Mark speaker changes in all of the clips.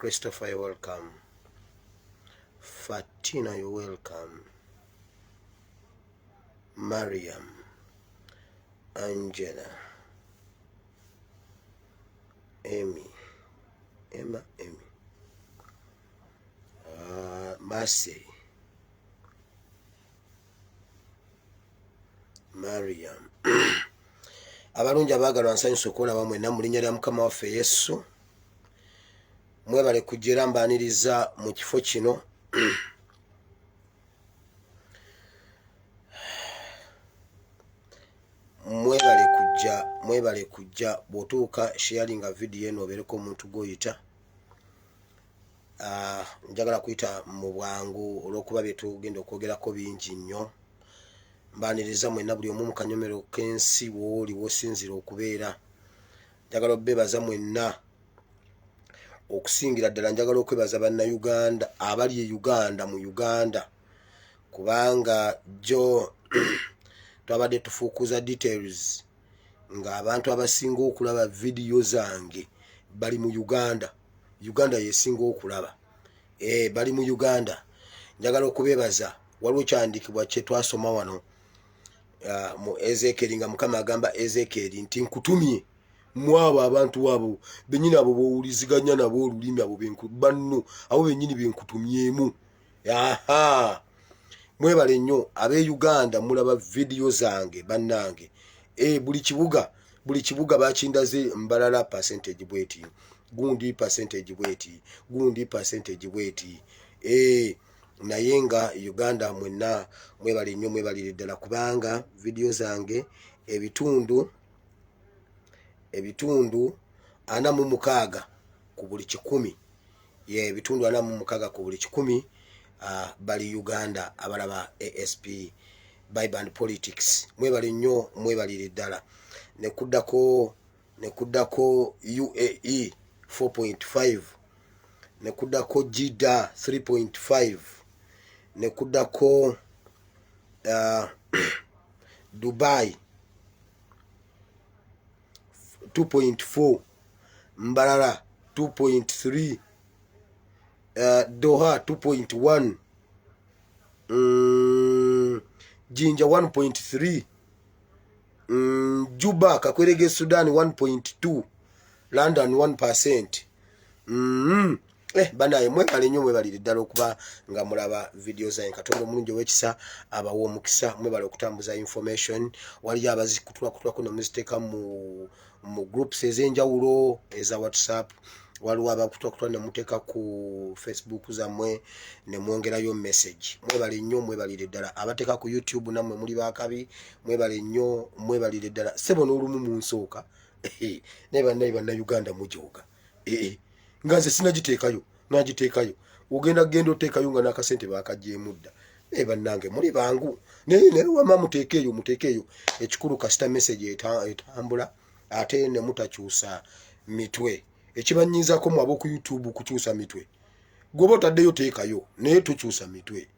Speaker 1: Christopher, you're welcome. Fatina, you're welcome. Mariam, Angela, Emma, Mercy, Mariam. Abalungi abaagalwa nsanyusa okulaba mwenna mu linnya lya Mukama waffe Yesu. Mwebale kujjera mbaaniriza mu kifo kino. Mwebale kujja bw'otuuka sharinga video eno obeereko omuntu gw'oyita. Njagala kuyita mu bwangu olw'okuba bye tugenda okwogerako bingi nnyo. Mbaaniriza mwenna buli omu mu kanyomero k'ensi w'oli w'osinzira okubeera. Njagala obbeebaza mwenna. Okusingira ddala njagala okwebaza bannayuganda abali e Uganda mu Uganda, kubanga jo twabadde tufuukuza details nga abantu abasinga okulaba video zange bali mu Uganda. Uganda yesinga okulaba. Bali mu Uganda. Njagala okubeebaza. Waliwo kyandikibwa kye twasoma wano mu Ezekiel nga Mukama agamba Ezekiel nti nkutumye mwabo abantu abo benyini abo bowuliziganya nabo olulimi abo banno abo benyini benkutumyemu. Mwebale nnyo ab'e Uganda mulaba video zange bannange. Buli kibuga bakindaze mbalala percentage bweti, gundi percentage bweti, gundi percentage bweti. Naye nga Uganda mwenna mwebale nnyo, mwebalire ddala kubanga video zange ebitundu 46 ku buli 100, ebitundu 46 ku buli 100 bali Uganda abalaba ASP Bible and Politics. Mwebale nnyo, mwebalire ddala. Nekuddako UAE 4.5, nekuddako Jeddah 3.5, nekuddako Dubai 2.4, Mbalala 2.3, Doha 2.1, Jinja 1.3, Juba Kakwerege Sudan 1.2, London 1%. Banaye mwebale nnyo, mwebalire ddala okuba nga mulaba video zange. Katonda omulungi ow'ekisa abawa omukisa. Mwebale okutambuza information. Waliyo abazikutulako ne muziteeka mu groups ez'enjawulo eza WhatsApp. Waliwo abakutulako ne muteeka ku Facebook zammwe ne mwongerayo message. Mwebale nnyo, mwebalire ddala. Abateeka ku YouTube nammwe muli baakabi. Mwebale nnyo, mwebalire ddala. Sebo n'olumu mu nsooka naye bannayuganda mujooga. Nga nze sinagiteekayo, nagiteekayo. Ogenda oteekayo nga n'akasente baakagyemu dda. Bannange muli bangu. Naye wama muteekeeyo. Ekikulu kasita message etambula ate ne mutakyusa mitwe. Ekibanyizaako mu ab'oku YouTube kukyusa mitwe. Gwoba otaddeyo teekayo naye tukyusa mitwe.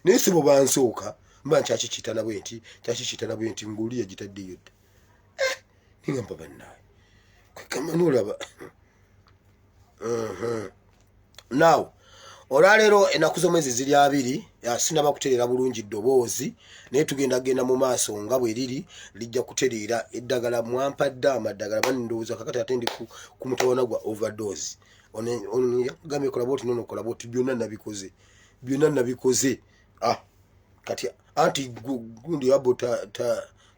Speaker 1: Naye si bwe bansooka mba nkyakikitana bwe nti ng'oli yagitaddeyo dda. Ningamba bannaye kwekama n'olaba. Now olwaleero ennaku z'omwezi ziri 2, sinaba kutereera bulungi ddoboozi naye tugenda mu maaso nga bwe liri lijja kutereera eddagala mwampadde amaddagala bandowooza kakati ate ndi ku mutawana gwa overdose. Ono yagambye kola bwoti nono kola bwoti byonna nabikoze. Kati anti gundi abo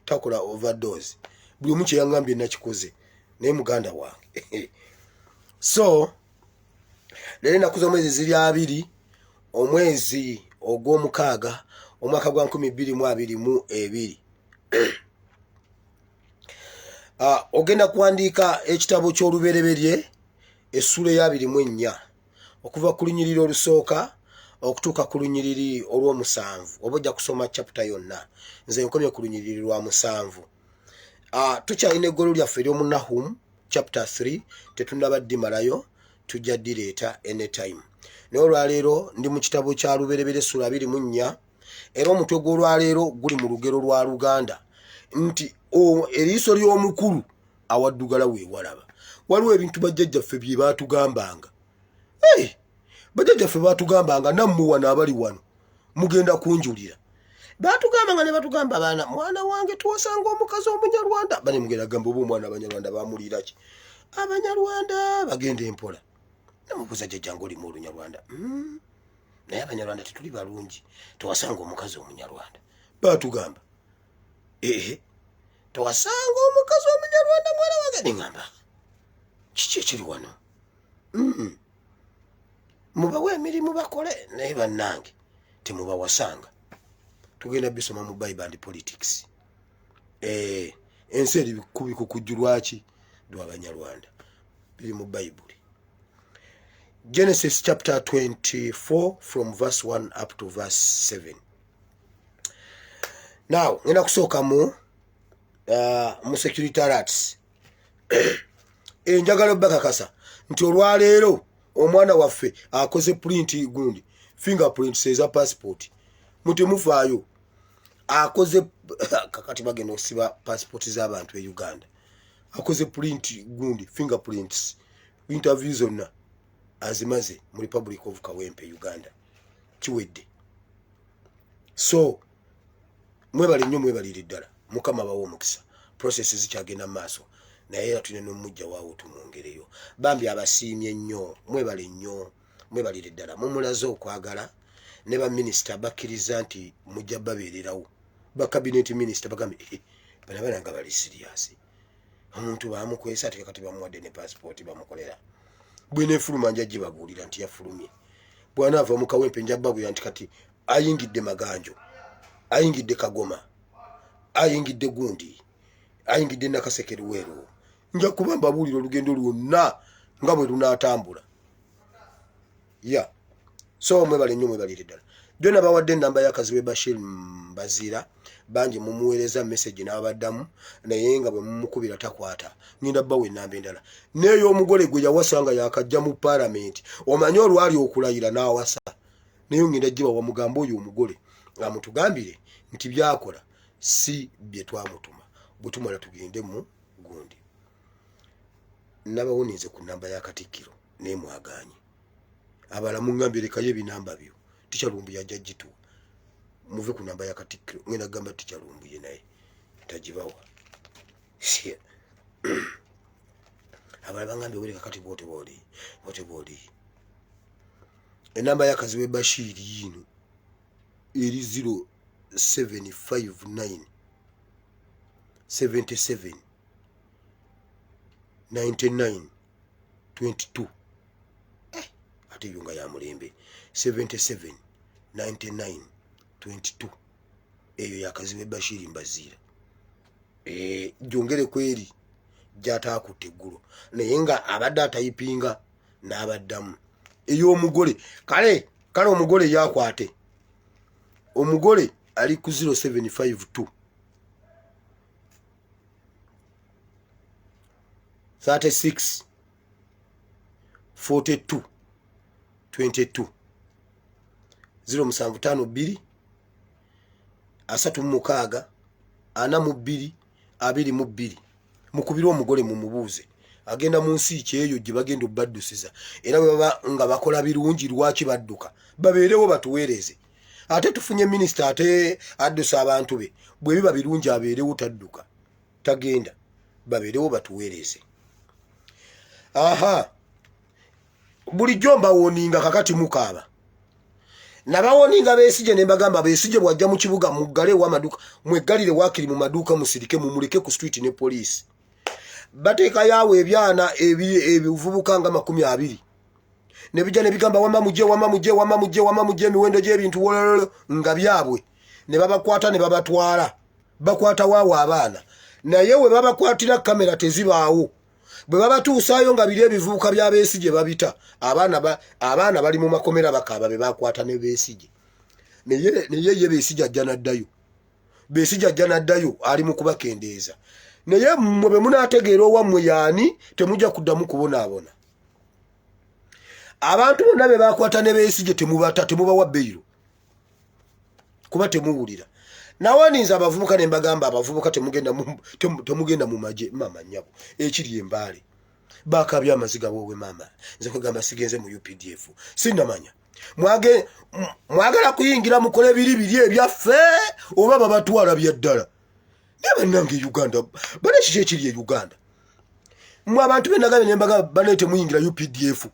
Speaker 1: takola overdose. Buli omu kye yangambye nakikoze naye muganda wange. So leero ennaku z'omwezi ziri 2 omwezi ogw'omukaaga omwaka gwa 2022. Ogenda kuwandiika ekitabo ky'olubereberye essula ya 24 okuva ku lunyiriri olusooka okutuuka ku lunyiriri olw'omusanvu. Oba ojja kusoma chapter yonna. Nze nkomye ku lunyiriri lwa 7. Tukyalina eggolo lyaffe ery'omu Nahum chapter 3 tetunnabadimalayo, tujja ddireeta anytime. Naye olwaleero ndi mu kitabo kya lubereberye essula 24 era omutwe gw'olwaleero guli mu lugero lwa Luganda nti eriiso ly'omukulu awaddugala weewalaba. Waliwo ebintu bajjajjaffe bye baatugambanga bajjajjaffe batugambanga nammwe n'abali wano mugenda kunjulira batugambanga ne batugamba abaana mwana wange tuwasanga omukazi omunyarwanda bane mugenda gamba oba omwana abanyarwanda bamulira ki abanyarwanda bagenda empola namubuuza jjajjange olimu olunyarwanda naye abanyarwanda tetuli balungi tuwasanga omukazi omunyarwanda batugamba tuwasanga omukazi omunyarwanda mwana wange neŋŋamba kiki ekiri wano mubawe emirimu bakole naye bannange temubawasanga tugenda bisoma mu Bible and politics ensi eri kubikukujjulwaki lw'abanyarwanda biri mu Bible. Genesis chapter 24 from verse 1 up to verse 7. Now ngenda kusooka mu security alerts njagala bakakasa nti olwaleero omwana waffe akoze print gundi fingerprint seza passport mutemufaayo akoze kakati bagenda okusiba passport z'abantu e Uganda akoze print gundi fingerprints interview zonna azimaze mu Republic of Kawempe Uganda kiwedde. So mwebale nnyo mwebalire ddala mukama bawo omukisa process zikyagenda maaso naye era tulina n'omujja waawo tumwongereyo bambi abasiimye nnyo mwebale nnyo mwebalire ddala mumulaze okwagala ne baminisita bakkiriza nti mujja babeererawo bakabinet minisita bagambe bana nga bali serious omuntu bamukwesa ate kati bamuwadde ne passport bamukolera bw'enefuluma nja gibabuulira nti yafulumye bw'anaava mu Kawempe nja babuulira nti kati ayingidde Maganjo ayingidde Kagoma ayingidde Gundi ayingidde Nakaseke Luweero nja kuba mbabuulira olugendo lwonna nga bwe lunaatambula so mwebale nnyo mwebalire ddala jona bawadde ennamba y'akaziwe Bashir Mbazira bangi mumuweereza message n'abaddamu naye nga bwe mumukubira takwata ngenda bawe ennamba endala neyo omugole gwe yawasanga yakajja mu parliament omanye olwali okulayira n'awasa naye ngenda jiba wa mugambo oyo omugole nga mutugambire nti byakola si bye twamutuma butumala tugende mu Gundi nabawonize ku nnamba ya Katikkiro ne mwaganye abala mungambire kaye binamba byo tikyalumbu yajja jitu muve ku namba ya Katikkiro ngenda gamba tikyalumbuye naye tajibawa abala bangambe wele kakati bote bodi enamba ya kaziwe Bashiri yino eri 0759 77 99 22 ate yunga ya mulembe 77 99 22 eyo yakaziwe Bashiri Mbazira jongere kweri jata kuteggulo naye nga abadde atayipinga n'abaddamu eyo omugole kale omugole yakwate omugole ali ku 0752 36 42 22 0752 36 42 22 mukubira omugole mumubuuze agenda mu nsi kyeyo gye bagenda obaddusiza era baba nga bakola birungi lwaki badduka babeerewo batuweereze ate tufunye minisita ate addusa abantu be bwe biba birungi abeerewo tadduka tagenda babeerewo batuweereze bulijjo mbawoninga kakati mukaaba nabawoninga Besigye ne mbagamba Besigye bwajja mu kibuga muggale w'amaduuka mweggalire wakiri mu maduuka musirike mumuleke ku street ne police bateeka yawe ebyana ebivubuka nga 20 ne bijja ne bigamba wama mujje emiwendo gy'ebintu wololo nga byabwe ne babakwata ne babatwala bakwata waawo abaana naye we babakwatira kamera tezibaawo bwe babatuusaayo nga biri ebivubuka bya Besigye babita abaana bali mu makomera bakaaba be bakwata ne Besigye naye ye Besigye ajja n'addayo ali mu kubakendeeza naye mmwe bwe munaategeera owammwe yaani temujja kuddamu kubonaabona abantu bonna be bakwata ne Besigye temubawa beyiro kuba temuwulira nawaninza abavubuka ne mbagamba abavubuka temugenda mu magye mama nnyabo ekiri embaale bakabya amaziga wowe mama nze kugamba sigenze mu UPDF sinamanya mwagala kuyingira mukole biri ebyaffe oba babatwala byaddala nebe nange Uganda bane kiki ekiri Uganda mwe abantu benagabe nembaga banete muyingira UPDF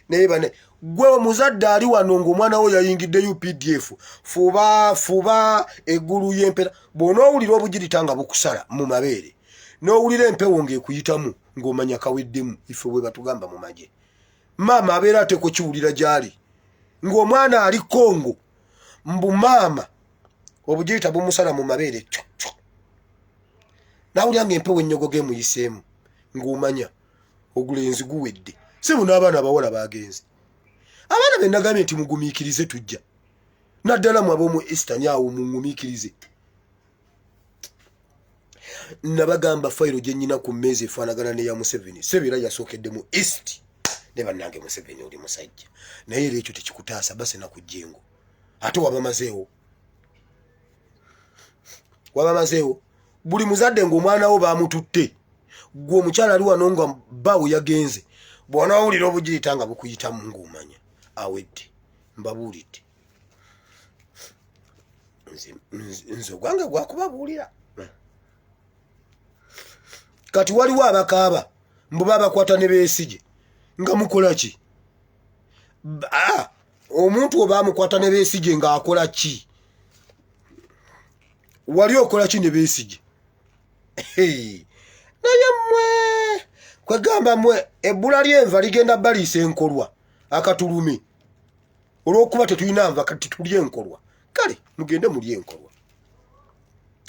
Speaker 1: naye bane gwe muzadde ali wano ng'omwana wo yayingidde UPDF fuba eggulu y'empera bw'onoowulira obugiritanga bukusala mu mabeere n'owulira empewo ng'ekuyitamu ng'omanya kaweddemu ife bwe batugamba mu magye maama abeera ate ku kiwulira gy'ali ng'omwana ali Kongo mbu maama obugirita bumusala mu mabeere nawulira ng'empewo ennyogo gemuyiseemu ng'omanya ogulenzi guwedde si buno abaana abawala bagenze abaana benagambye nti mugumiikirize tujja naddala mu ab'omu Eastern awo mugumiikirize nabagamba fayiro gye nnyina ku mmeezi efaanagana neya Museveni sebeera yasookedde mu East ne bannange Museveni oli musajja naye era ekyo tekikutaasa base na kujjengo ate wabamazeewo buli muzadde ng'omwana wo baamututte gwe omukyala ali wano nga baawe yagenze bw'onoowulira obugirita nga bukuyitamu ng'omanya awedde mbabuulidde nze ogwange gwakubabuulira kati waliwo abakaaba mbu babakwata ne beesige nga mukola ki omuntu oba amukwata ne beesige ng'akola ki wali okola ki ne beesige naye mmwe kwegamba mmwe ebbula ly'enva ligenda baliisa enkolwa akatulumi olw'okuba tetulina nva kati tulye enkolwa kale mugende mulye enkolwa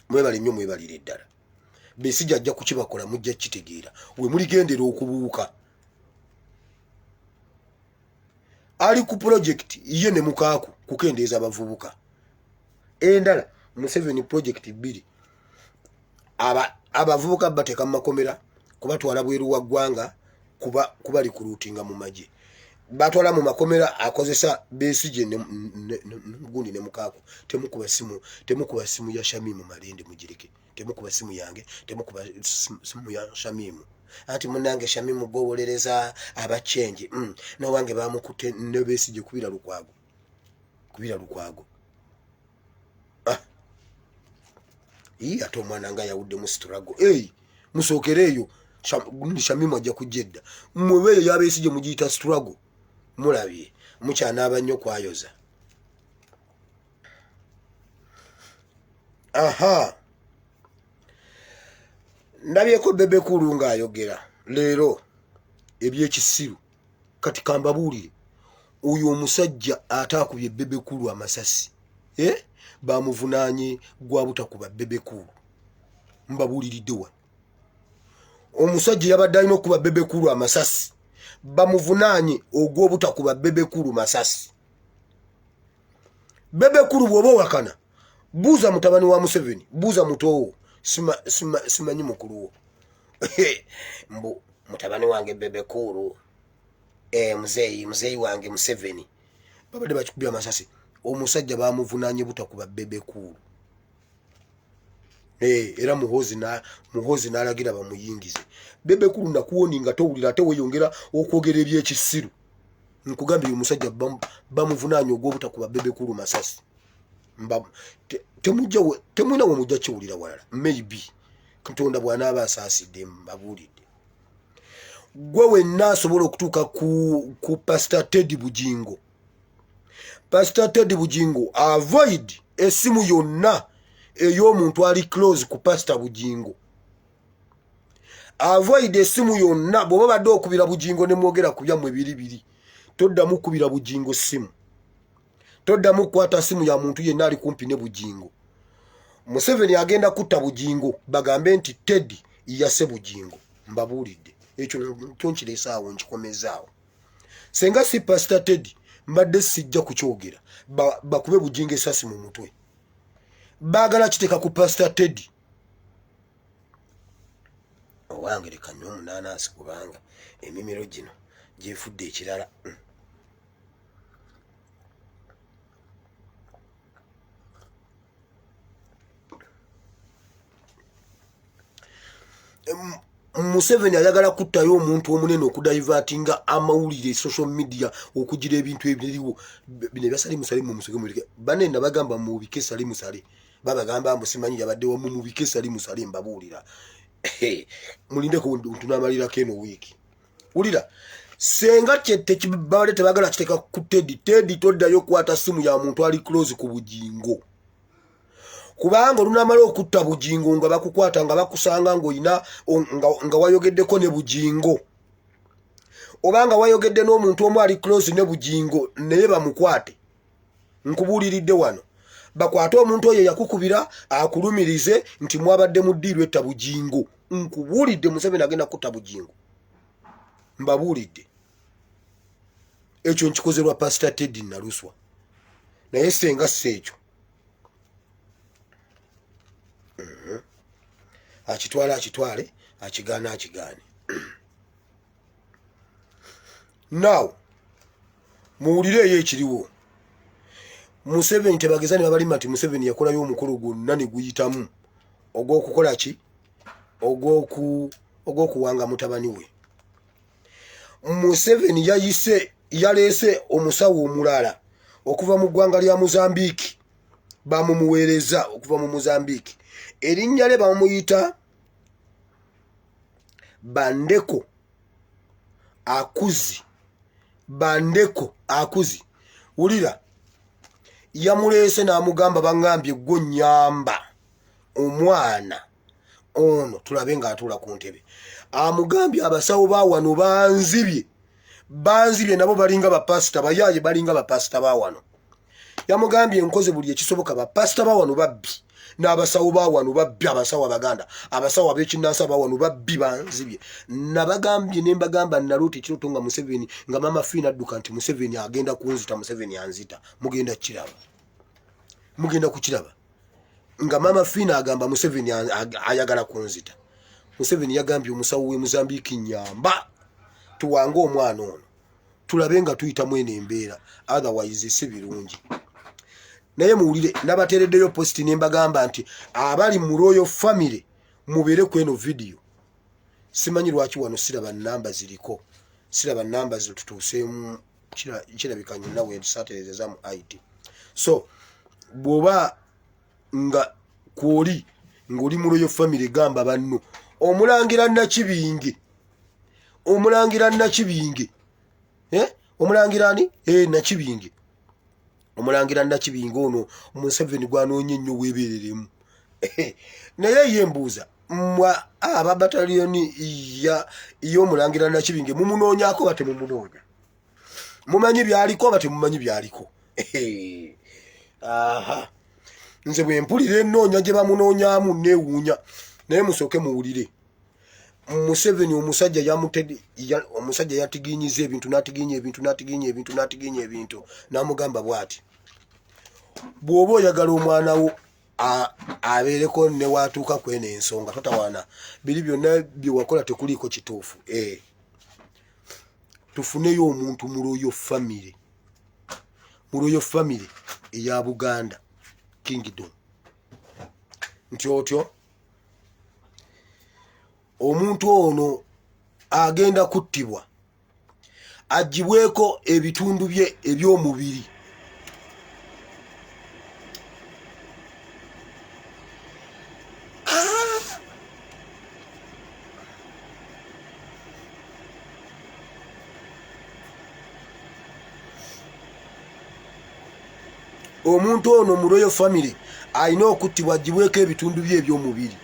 Speaker 1: mwebale nnyo mwebalire ddala Besigye ajja kukibakola mujja kitegeera we muligendera okubuuka ali ku project ye ne mukaaku kukendeeza abavubuka endala Museveni project 2 abavubuka bateeka mu makomera kubatwala bweru wa ggwanga kuba likuruutinga mu magye batwala mu makomera akozesa Besigye gundi ne mukaaku temukuba simu ya Shamimu Malende mugireke temukuba simu yange temukuba simu ya Shamimu ati munange Shamimu gowolereza abachenje no wange bamukute ne Besigye kubira lukwago ate omwana nga yawudde mu struggle musookereeyo Shamimu ajja kujjedda mwebeeyo ya Besigye mugiyita struggle mulabye mukyanaaba nnyo kwayoza ndabyeko bebe kulu ng'ayogera leero ebyekisiru kati kambabuulire oyo omusajja ataakubye bebe kulu amasasi bamuvunaanye gwa butakuba bebe kulu mbabuuliridde wa omusajja yabadde alina okuba bebe kulu amasasi bamuvunaanye ogw'obutakuba bebe kulu masasi bebe kulu bw'oba wakana buuza mutabani wa Museveni buuza mutowo simanyi mukulu wo mbu mutabani wange bebe kulu muzeeyi wange Museveni babadde bakikubya amasasi omusajja bamuvunaanye butakuba bebe kulu era muhozi n'alagira bamuyingize bebe kulu nakuwoni nga towulira ate weyongera okwogera ebyekisiru nkugambye omusajja bamuvunaanye ogw'obutakuba bebe kulu masasi temwina we mujja kiwulira walala maybe Katonda bw'anaaba asaasidde mbabuulidde gwe wenna asobola okutuuka ku Pastor Ted Bugingo avoid essimu yonna ey'omuntu ali close ku Pastor Bugingo avoid essimu yonna bw'oba badde okubira Bugingo ne mwogera ku byammwe biri toddamu kubira Bugingo ssimu toddamu kukwata simu ya muntu yenna ali kumpi ne Bugingo Museveni agenda kutta Bugingo bagambe nti Ted yase Bugingo mbabuulidde ekyo kyonkireesaawo nkikomezaawo senga si Pastor Ted mbadde sijja kukyogera bakube Bugingo esasi mu mutwe baagala kiteeka ku Pastor Ted owange leka nnyo omunaanaasi kubanga emimiro gino gyefudde ekirala Museveni ayagala kuttayo omuntu omunene okudivertinga amawulire social media okugira ebintu ebiriwo bino byasali musale mu musoge mulike banenda bagamba mu bikesa ali musale babagamba musimanyi yabadde wa mu bikesa ali musale mbabuulira mulinde ko tunamalira keno wiki ulira senga chete kibale tebagala kiteka ku Teddy toddayo kwata simu ya muntu ali close ku bujingo kubanga lunamala okutta bujingo nga bakukwata nga bakusanga ngo ina nga wayogeddeko ne bujingo obanga wayogedde n'omuntu omu ali close ne bujingo naye bamukwate nkubuliridde wano bakwate omuntu oyo yakukubira akulumirize nti mwabadde muddiirwe etta bujingo nkubulidde Museveni agenda kutta bujingo mbabulidde ekyo nkikozerwa Pastor Teddy Naluswa naye senga sekyo akitwale akigana akigane now muwulire ye ekiriwo Museveni tebagezani babalima nti Museveni yakolayo omukolo gwonna ne guyitamu ogw'okukola ki ogw'okuwanga mutabani we Museveni yaleese omusawo omulala okuva mu ggwanga lya Mozambique bamumuweereza okuva mu Mozambique erinnya lye bamuyita Bandeko Akuzi ulira yamuleese n'amugamba bangambye gwo nyamba omwana ono tulabe nga atula ku ntebe amugambye abasawo ba wano banzibye nabo balinga bapasita bayaye balinga bapasita ba wano yamugambye nkoze buli ekisoboka bapasita ba wano babbi n'abasawo ba wano babbi abasawo abaganda abasawo ab'ekinnansi ba wano babbi banzibye nabagambye ne mbagamba naluti kiroto nga Museveni nga mama Fina adduka nti Museveni agenda kunzita Museveni anzita mugenda kukiraba nga mama Fina agamba Museveni ayagala kunzita Museveni yagambye omusawo we Mozambique nyamba tuwange omwana ono tulabe nga tuyita mwene embeera otherwise si birungi naye muwulire nabatereddeyo post nembagamba nti abali mu Royal Family mubere ku eno video simanyi lwaki wano siraba namba ziriko siraba namba zitutuseemu kirabikanye nawe satereza mu IT so bwoba nga kwoli ngoli mu Royal Family gamba banno omulangira Nakibinge omulangirani Nakibinge omulangira Nakibinge ono Museveni gwanoonye nnyo weebereremu naye yembuuza mwa aba battalioni y'omulangira Nakibinge mumunoonyako bate mumunoonya mumanyi byaliko bate mumanyi byaliko aha nze bwe mpulira ennoonya gye bamunoonyaamu neewuunya naye musooke muwulire Museveni omusajja yatiginyiza ebintu n'atiginya ebintu n'amugamba bw'ati bw'oba oyagala omwana wo abeereko ne waatuuka kweno ensonga totawaana biri byonna bye wakola tekuliiko kituufu tufuneyo omuntu mu Royal Family eya Buganda Kingdom nti otyo omuntu ono agenda kuttibwa agibweko ebitundu bye eby'omubiri omuntu ono mu Royal Family alina okuttibwa agibweko ebitundu bye eby'omubiri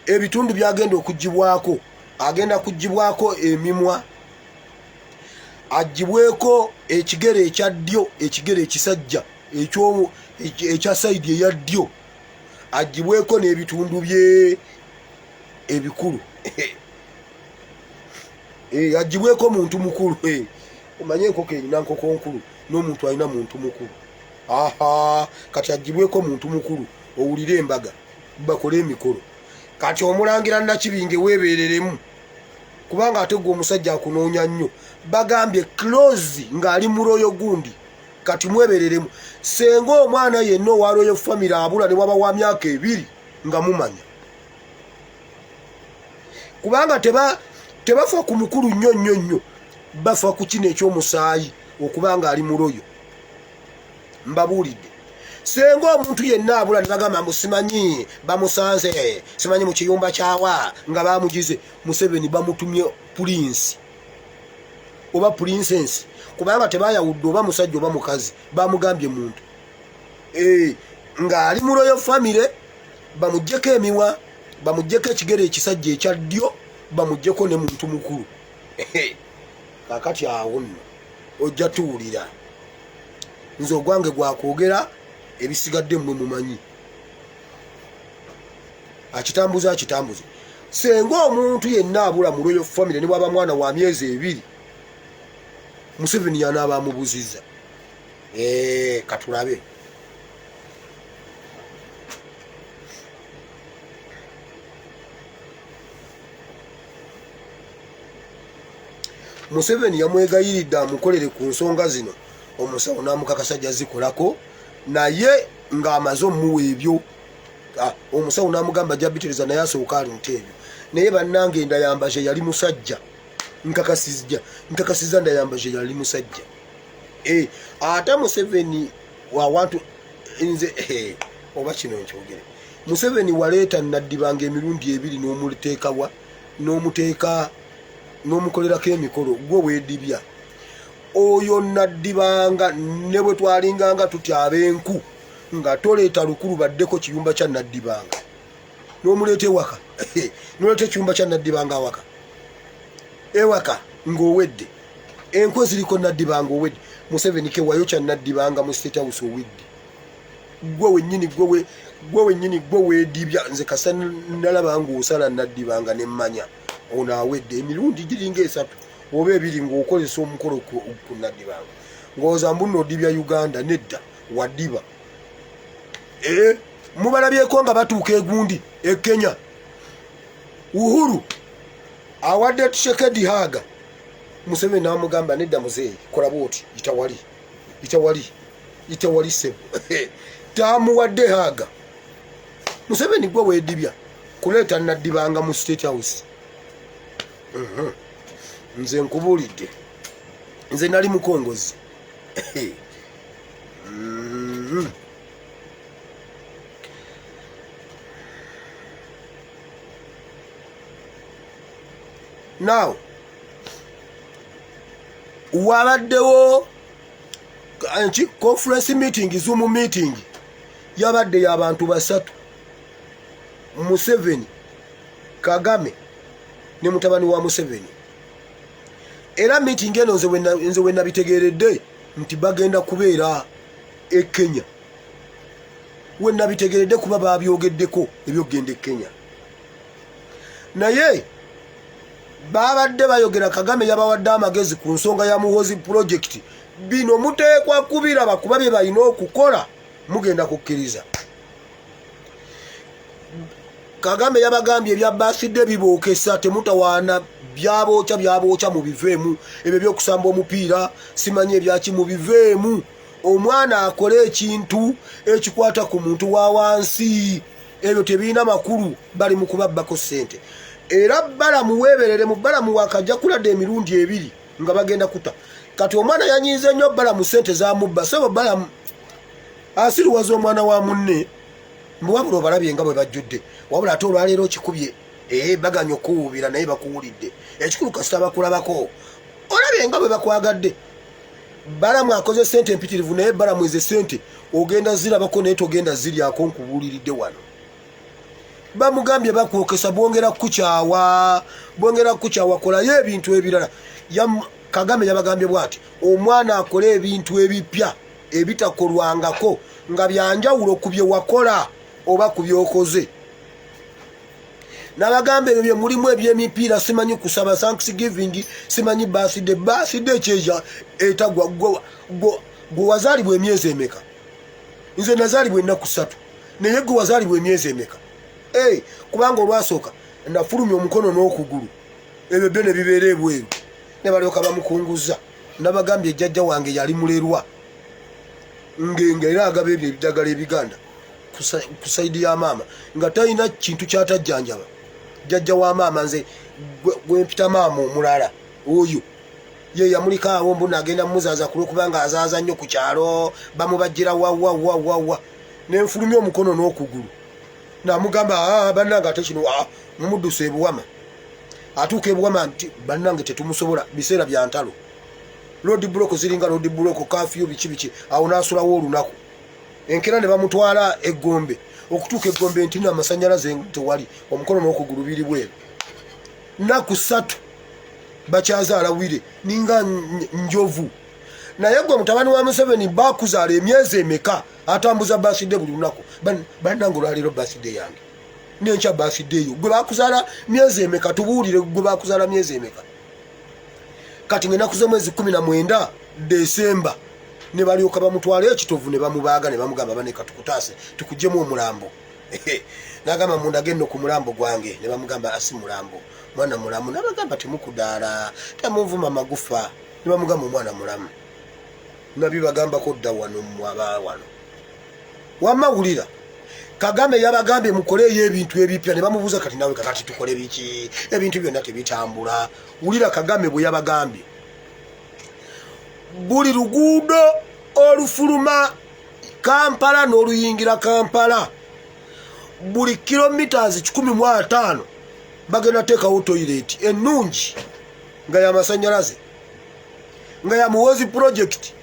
Speaker 1: ebitundu byagenda okugibwako agenda kugibwako emimwa agibweko ekigere ekya ddyo ekigere ekisajja ekya side eya ddyo agibweko n'ebitundu bye ebikulu agibweko muntu mukulu omanye enkoko erina nkoko nkulu n'omuntu alina muntu mukulu aha kati agibweko muntu mukulu owulire embaga bakole emikolo kati omulangira Nakibinge weebereremu kubanga ate gwe omusajja akunoonya nnyo bagambye close ng'ali mu Royal gundi kati mwebereremu senga omwana yenna owa Royal Family abula ne waba wa myaka 2 nga mumanya kubanga tebafa ku mukulu nnyo bafa ku kino ekyomusaayi okubanga ali muloyo. Mbabuulidde senga omuntu yenna abula ne bagamba musimanyi bamusanze simanyi mu kiyumba kyawa nga bamugize Museveni bamutumye prince oba princess kubanga tebayawudde oba musajja oba mukazi bamugambye muntu nga ali muloyo family bamujjeko emiwa bamujjeko ekigere ekisajja ekya ddyo bamujjeko ne muntu mukulu. Kakati awo nno ojja tuwulira nze ogwange gwakwogera ebisigadde mmwe mumanyi akitambuza senga omuntu yenna abula mu royal family ne bwaba mwana wa myezi 2 Museveni yanaaba amubuzizza katulabe. Museveni yamwegayiridde amukolere ku nsonga zino omusawo n'amukakasa jazikolako naye ng'amaze omuwa ebyo. Omusawo n'amugamba jabitiriza naye asooka alunta ebyo naye bannange ndayambaje yali musajja nkakasizza ndayambaje yali musajja. Ate Museveni wawantu nze oba kino nkyogere Museveni waleeta naddibanga emirundi 2 n'omuteekawa n'omuteeka n'omukolerako emikolo gwe weedibya oyo naddibanga ne bwe twalinganga tutya ab'enku nga toleeta lukulu baddeko kiyumba kya naddibanga n'omuleeta ewaka n'oleeta ekiyumba kya naddibanga ewaka ng'owedde enku eziriko naddibanga owedde Museveni ke wayo kya naddibanga mu State House owedde gwe wennyini gwe weedibya nze kasa nalaba ng'osala naddibanga ne mmanya ono awedde emirundi giringa 3 oba 2 ng'okozesa omukolo ku naddibanga ng'oza mbuno odibya Uganda nedda waddiba. Mubalabyeko nga batuuka egundi Kenya Uhuru awadde Tshisekedi haga Museveni n'amugamba nedda muzeeyi kola bwoti itawali sebo tamuwadde haga Museveni gwe weedibya kuleeta naddibanga mu State House. Nze nkubuulidde nze nali mukongozi. Now wabaddewo conference meeting Zoom meeting yabadde y'abantu 3 Museveni Kagame ne mutabani wa Museveni era meeting eno nze wenna bitegeredde nti bagenda kubeera Kenya wenna bitegeredde kuba babyogeddeko ebyogende Kenya naye babadde bayogera Kagame yabawadde amagezi ku nsonga ya Muhozi project bino muteekwa kubiraba kuba bye balina okukola mugenda kukkiriza. Kagame yabagambye ebya birthday bibookesa temutawaana byabookya mu biveemu ebyo by'okusamba omupiira simanyi ebyaki mu biveemu omwana akole ekintu ekikwata ku muntu wa wansi ebyo tebiina makulu bali mu kubabbako ssente era balamu weeberere mu balamu wakajja kuladde emirundi 2 nga bagenda kuta kati omwana yanyiize nnyo balamu ssente zamubba sebo balamu asiruwaza omwana wa munne mbwabula obalabye nga bwe bajjudde wabula ate olwaleero kikubye baganya okuwuubira naye bakuwulidde ekikulu kasita bakulabako olabye nga bwe bakwagadde balamu akoze ssente empitirivu naye balamu ezo ssente ogenda zirabako naye togenda ziryako nkubuuliridde wano bamugambye bakwokesa bwongera kukyawa kolayo ebintu ebirala Kagame yabagambye bwati omwana akole ebintu ebipya ebitakolwangako nga byanjawulo ku bye wakola oba ku byokoze nabagamba ebyo bye mulimu eby'emipiira simanyi kusaba Thanksgiving simanyi birthday kyeja etagwa gwe wazaalibwa emyezi emeka nze nazaalibwa ennaku 3 naye gwe wazaalibwa emyezi emeka kubanga olwasooka nafulumya omukono n'okugulu ebyo byo ne bibeera ebweru ne balyoka bamukunguza nabagambye jjajja wange yali mulerwa nga era agaba ebyo ebiddagala ebiganda ku saidi ya maama nga talina kintu kyatajjanjaba jajja wa maama nze gwe mpita maama omulala oyo ye yamulika awo mbu nagenda mumuzaza kulokubanga azaaza nnyo ku kyalo bamubajjira wawa nenfulumya omukono n'okugulu namugamba bannange ate kino mumuddusa ebuwama atuuka ebuwama nti bannange tetumusobola biseera bya ntalo road block ziringa road block kafyu biki awo nasulawo olunaku enkera ne bamutwala eggombe okutuuka eggombe nti n'amasanyalaze tewali omukono n'okugulu biri bweru naku 3 bakyazaala wire ninga njovu naye gwe mutabani wa Museveni bakuzaala emyezi emeka atambuza birthday buli lunaku bannange olwaliro birthday yange nenkya birthday yo gwe bakuzaala myezi emeka tubuulire gwe bakuzaala myezi emeka kati ngenaku z'omwezi 19 Desemba ne balyoka bamutwala ekitovu ne bamubaaga ne bamugamba baneka tukutaase tukujjemu omulambo nagamba munda gendo ku mulambo gwange ne bamugamba asi mulambo mwana mulamu nabagamba temukudaala tamuvuma magufa ne bamugamba omwana mulamu nabi bagamba ko dda wano mwaba wano wamawulira Kagame yabagambye mukole ebintu ebipya ne bamubuuza kati nawe kakati tukole biki ebintu byonna tebitambula wulira Kagame bwe yabagambye buli luguudo olufuluma Kampala n'oluyingira Kampala buli kilometers 15 bagenda teekawo toilet ennungi nga y'amasanyalaze nga ya muwozi project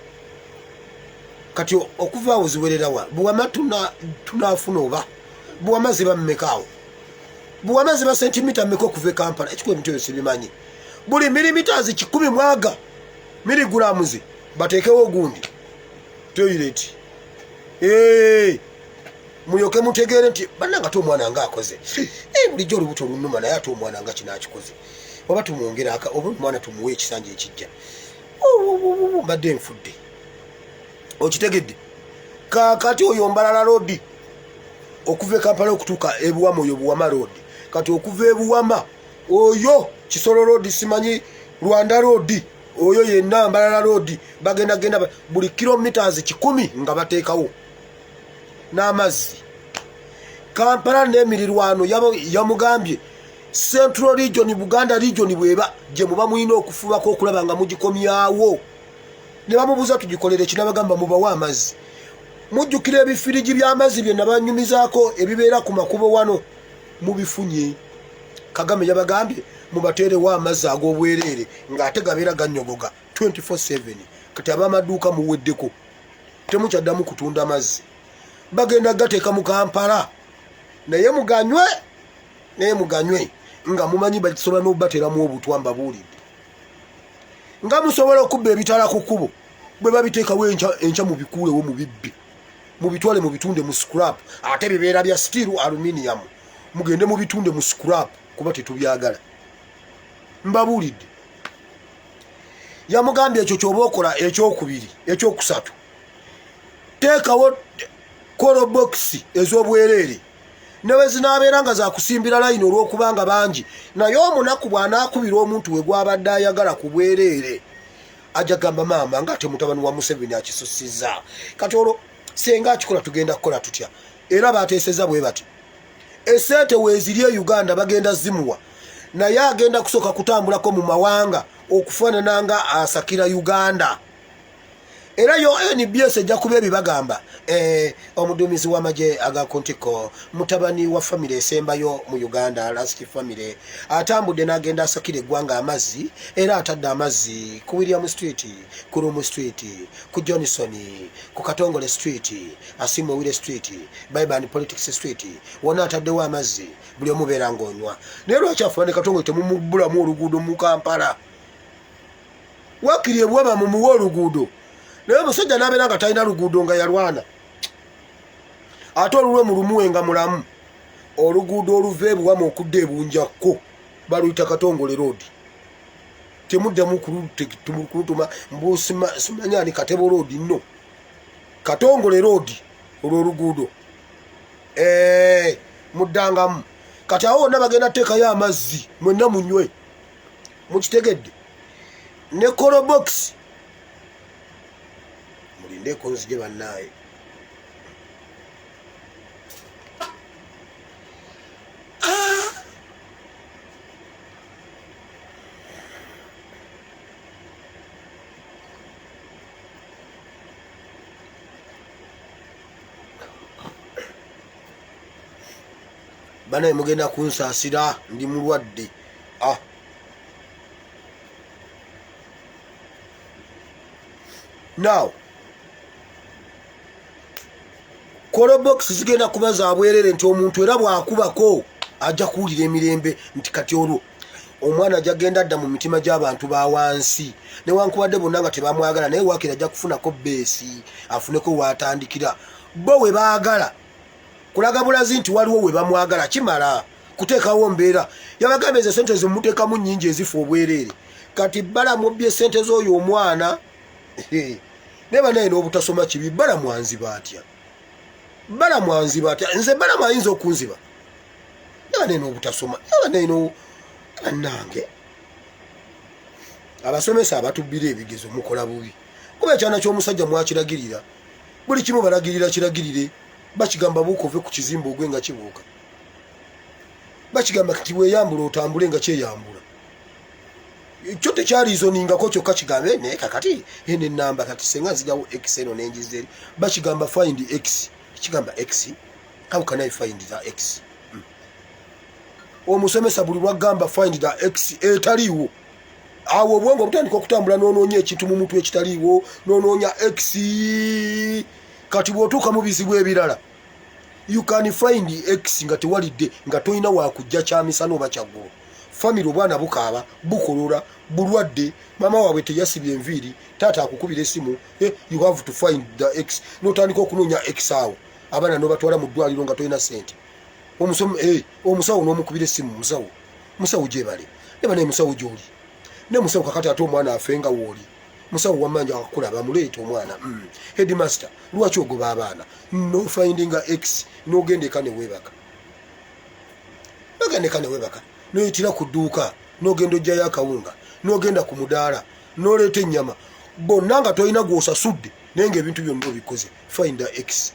Speaker 1: kati okuva awo ziwererawa buwama tunafuna oba buwama ziba mmekaawo buwama ziba sentimita mmeka okuva Kampala ekikuba ebintu ebyo sibimanyi buli millimeters 10 mwaga milligrams bateekewo ogundi toilet mulyoke mutegeere nti bannanga ate omwana nga akoze bulijjo olubuto olunuma naye ate omwana nga kino akikoze oba tumwongera oba omwana tumuwa ekisanja ekijja mbadde nfudde okitegedde kakati oyo Mbalala road okuva e Kampala okutuuka ebuwama oyo buwama road kati okuva ebuwama oyo Kisolo road simanyi Rwanda road oyo yenna Mbalala road bagenda buli kilometers 10 nga bateekawo n'amazzi Kampala n'emirirwano yamugambye Central region Buganda region bweba gye muba mulina okufubako okulaba nga mugikomyawo ne bamubuuza tugikolere kino bagamba mubawa amazzi mujjukira ebifiriji by'amazzi bye nabanyumizaako ebibeera ku makubo wano mubifunye Kagame yabagambye mubateerewo amazzi ag'obwereere ng'ate gabeera ganyogoga 24/7 kati ab'amaduuka muweddeko temukyaddamu kutunda mazzi bagenda gateeka mu Kampala naye muganywe nga mumanyi bakisobola n'obateramu obutwamba buulidde nga musobola okubba ebitala ku kkubo bwe babiteekawo enkya mu bikuulewo mu bibbi mu bitwale mu bitunde mu scrap ate bibeera bya steel aluminium mugende mu bitunde mu scrap kuba tetubyagala mbabuulidde yamugambye ekyo ky'oba okola ekyokusatu teekawo kolobox ez'obwereere newe zinaabeera nga zakusimbira layini olw'okubanga bangi naye omunaku bw'anaakubira omuntu we gwabadde ayagala ku bwereere ajja gamba maama ng'ate mutabani wa Museveni akisusiza kati olwo senga akikola tugenda kukola tutya era baateeseza bwe bati esente weeziri e Uganda bagenda zimuwa naye agenda kusooka kutambulako mu mawanga okufaanana nga asakira Uganda era yo NBS ejja kuba ebibagamba omuduumizi w'amagye agakontiko mutabani wa famire esembayo mu Uganda last family atambudde n'agenda asakira eggwanga amazzi era atadde amazzi ku William Street ku Rumu Street ku Johnson ku Katongole Street Asimu Wile Street Baiban Politics Street wonna ataddewo amazzi buli omu beera ng'onywa naye lwaki afaane Katongole temumubbulamu oluguudo mu Kampala wakiri ebuwama mumuwa oluguudo naye musajja n'abeera nga talina luguudo nga yalwana ate olulwe mu lumuwe nga mulamu oluguudo oluva ebuwama okudda ebunjakko baluyita Katongole road temuddamu kulutuma simanyani Katebo road nno Katongole road olwo oluguudo muddangamu kati awo wonna bagenda teekayo amazzi mwenna munywe mukitegedde ne kolobox mulindeko nzije bannaye banaye mugenda kunsasira ndi mulwadde. Now Colobox zigenda kuba za bwerere nti omuntu era bwakubako ajja kuwulira emirembe nti kati olwo omwana ajja genda adda mu mitima gy'abantu ba wansi newankubadde bonna nga tebamwagala naye waakira ajja kufunako beesi afuneko waatandikira bo we baagala kulaga bulazi nti waliwo we bamwagala kimala kuteekawo mbeera yabagambye ze sente zimuteekamu nnyingi ezifa obwereere kati bala mubbye sente z'oyo omwana neba naye n'obutasoma kibi bala mwanziba atya nze bala mayinza okunziba neba naye n'obutasoma neba naye nange abasomesa abatubbira ebigezo mukola bubi kuba ekyana ky'omusajja mwakiragirira buli kimu balagirira kiragirire bakigamba buukove ku kizimba ogwe nga kibuuka bakigamba kati weeyambula otambule nga kyeyambula kyo tekyalizoningako kyokka kigambe naye kakati ene enamba kati senga nzijawo x eno nenjiza eri bakigamba find x kigamba x how can I find the x omusomesa buli lwagamba find the x etaliiwo awo obwongo butandika okutambula noonoonya ekintu mu mutwe ekitaliiwo noonoonya x kati bw'otuuka mu bizibu ebirala you can find x nga tewalidde nga tolina wakujja kyamisana oba kyaggulu famire obwana bukaaba bukolola bulwadde mama waabwe teyasibye enviiri taata akukubira essimu you have to find the x notandika okunoonya x awo abaana nobatwala mu ddwaliro nga tolina sente omusawo n'omukubira essimu musawo gyebale neba naye musawo gy'oli ne musawo kakati ate omwana afenga wooli musawo wamanja akakulaba muleeta omwana headmaster lwaki ogoba abaana no finding x nogendeka newebaka noyitira ku dduuka nogenda ojjayo akawunga nogenda ku mudaala noleeta ennyama bonna nga tolina gwosasudde naye ngaebintu byonna obikoze find x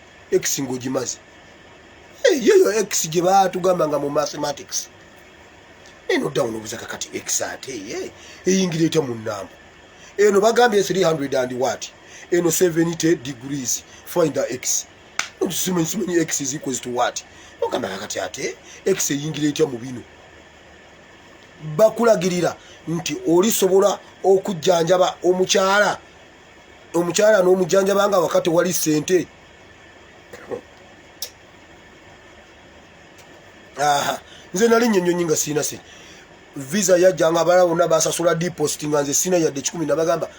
Speaker 1: ng'ogimaze yeyo x gye baatugamba mu mathematics eno dawunobuza kakati x ate eyingira etya mu nnamba eno bagambye 300 and what eno 70 degrees find the x simanyi x is equals to what ogamba kakati ate x eyingira etya mu bino bakulagirira nti olisobola okujjanjaba omukyala n'omujjanjaba nga wakati wali sente nze nali nnyonnyonyi nga siina sente visa yajjanga abala bonna basasula deposit nga nze siina yadde 10 nabagamba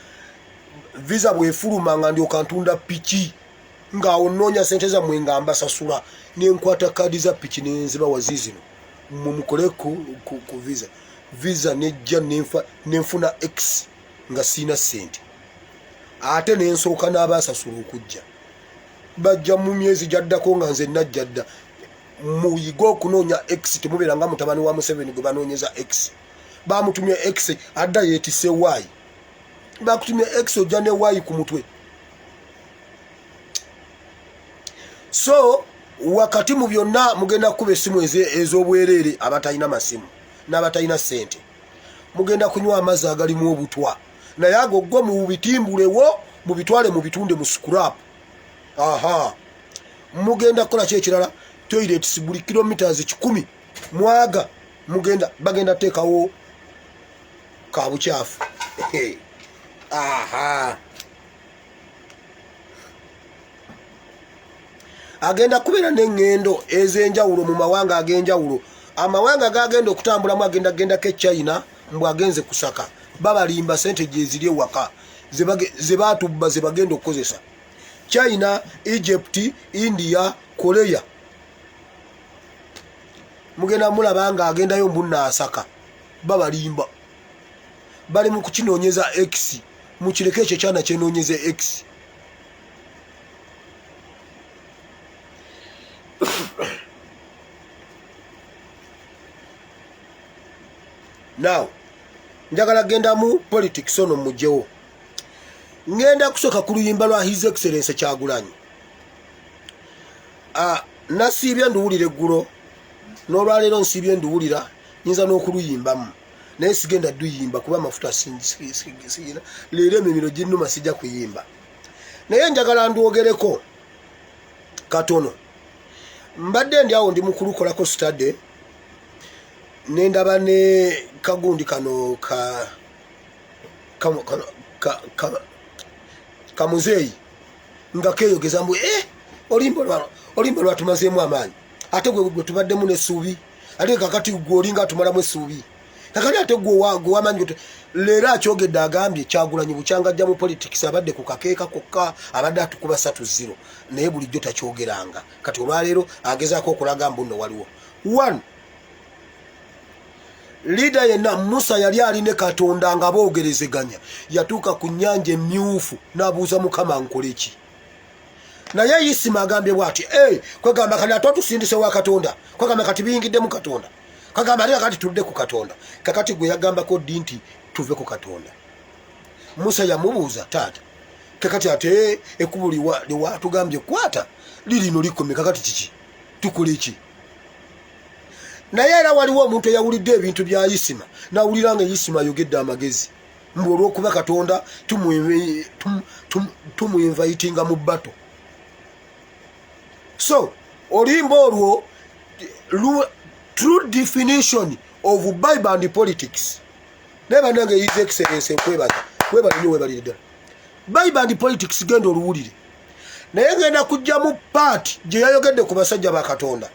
Speaker 1: visa bwefuluma nga ndyoka ntunda piki ngaawo nnoonya sente zammwe nga mbasasula nenkwata kaadi za piki nenzibawa ziizino mumukole ku visa nejja nenfuna x nga siina sente ate nensooka n'abasasula okujja bajja mu myezi gyaddako nga nze najjadda muyiga okunoonya x temubeera nga mutabani wa Museveni gwe banoonyeza x bamutumye x adda yeetise y bakutumye x ojja ne y ku mutwe so wakati mu byonna mugenda kuba essimu ez'obwereere abatalina masimu n'abatalina sente mugenda kunywa amazzi agalimu obutwa naye ago gwe mubitimbulewo mubitwale mubitunde mu scrap mugenda kukola ki ekirala toilets buli kilometers 10 mwaga bagenda teekawo kabukyafu agenda kubeera n'eŋŋendo ez'enjawulo mu mawanga ag'enjawulo amawanga gagenda okutambulamu agendagendako China mbw agenze kusaka babalimba sente gye ziri ewaka ze baatubba ze bagenda okukozesa China, Egypt, India, Korea mugenda mulaba nga agendayo mbunna asaka babalimba bali mu kukinoonyeza x mukireke ekyo kyana kyenoonyeze x now njagala genda mu politics ono mujjewo ngenda kusoka ku luyimba lwa His Excellency Kyagulanyi nasiibya nduwulira eggulo n'olwaleero nsiibye nduwulira nyinza n'okuluyimbamu naye sigenda duyimba kuba amafuta sigina leero emimiro ginnuma sijja kuyimba naye njagala ndwogereko katono mbadde ndi awo ndi mukulukolako study nendaba ne kagundi kano kamuzeeyi nga keeyogeza mbu olimba lwatumazeemu amaanyi ate gwe tubaddemu n'essuubi ate kakati gwe olinga atumalamu essuubi kakati ate gwe wamanyi leero akyogedde agambye Kyagulanyi bukyangajja mu politics abadde ku kakeeka kokka abadde atukuba 3-0 naye bulijjo takyogeranga kati olwaleero agezaako okulaga mbu nno waliwo 1 Lida yenna Musa yali aline Katonda nga boogerezeganya yatuuka ku nnyanja emmyufu n'abuuza Mukama nkole ki naye Isima agambye bw'ati kwegamba kati ate tusindise wa Katonda kwegamba kati biyingidde mu Katonda kwegamba ate kakati tuludde ku Katonda kakati gwe yagambako ddi nti tuve ku Katonda Musa yamubuuza taata kakati ate ekkubo liwatugambye kwata lirino likome kakati kiki tukole ki naye era waliwo omuntu eyawulidde ebintu bya Isima nawulira nga Isima ayogedde amagezi mbu olw'okuba Katonda tumuinvitinga mu bbato so olimba olwo true definition of Bible and politics neba nange His Excellency nkwebaza nnyo webalire ddala Bible and politics genda oluwulire naye ngenda kujja mu part gye yayogedde ku basajja ba Katonda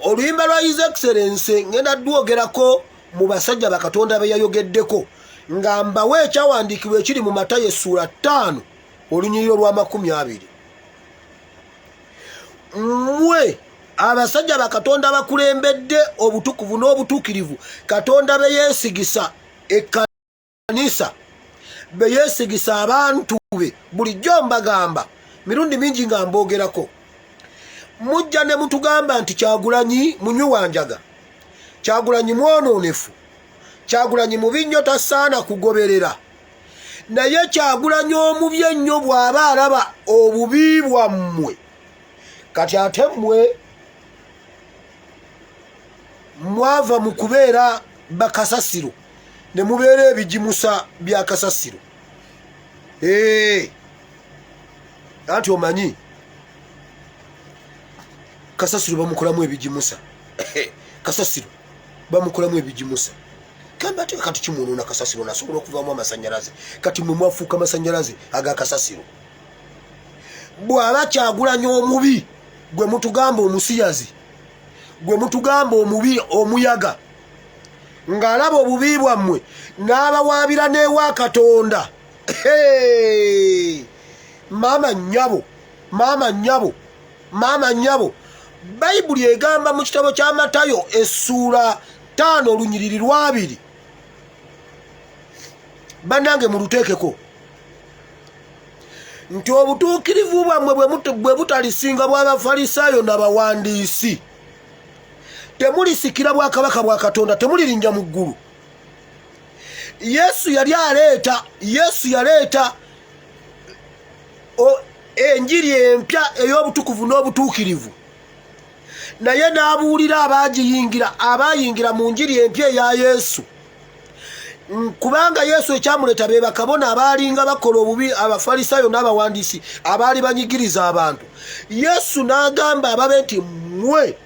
Speaker 1: oluyimba lwa His Excellency ngenda dwogerako mu basajja ba Katonda be yayogeddeko nga mbawe ekyawandiikibwa ekiri mu Matayo essula 5 olunyiriro lwa 20 mwe abasajja ba Katonda bakulembedde obutukuvu n'obutuukirivu Katonda be yeesigisa ekkanisa be yeesigisa abantu be bulijjo mbagamba mirundi mingi nga mboogerako mujja ne mutugamba nti Kyagulanyi munywi wanjaga Kyagulanyi mwonoonefu Kyagulanyi mubi nnyo tasaana kugoberera naye Kyagulanyi omubi ennyo bw'aba alaba obubi bwammwe kati ate mmwe mwava mu kubeera bakasasiro ne mubeera ebijimusa bya kasasiro anti omanyi kasasiro bamukolamu ebijimusa kasasiro bamukolamu ebijimusa kamba ate kati kimunoona kasasiro nasobola okuvaamu amasanyalaze kati mwe mwafuuka amasanyalaze aga kasasiro bw'aba Kyagulanyi omubi gwe mutugamba omusiyazi gwe mutugamba omubi omuyaga ng'alaba obubi bwammwe n'abawaabira n'ewa Katonda maama nnyabo Bayibuli egamba mu kitabo kya Matayo essula 5 olunyiriri 2 bannange muluteekeko nti obutuukirivu bwammwe bwe butalisinga bw'Abafalisaayo n'abawandiisi temulisikira bwakabaka bwa Katonda temulirinnya mu ggulu Yesu yaleeta enjiri empya ey'obutukuvu n'obutuukirivu naye n'abuulira abayingira mu njiri empya eya Yesu kubanga Yesu ekyamuleeta be bakabona abaalinga bakola obubi Abafalisaayo n'abawandiisi abaali banyigiriza abantu Yesu n'agamba ababe nti mmwe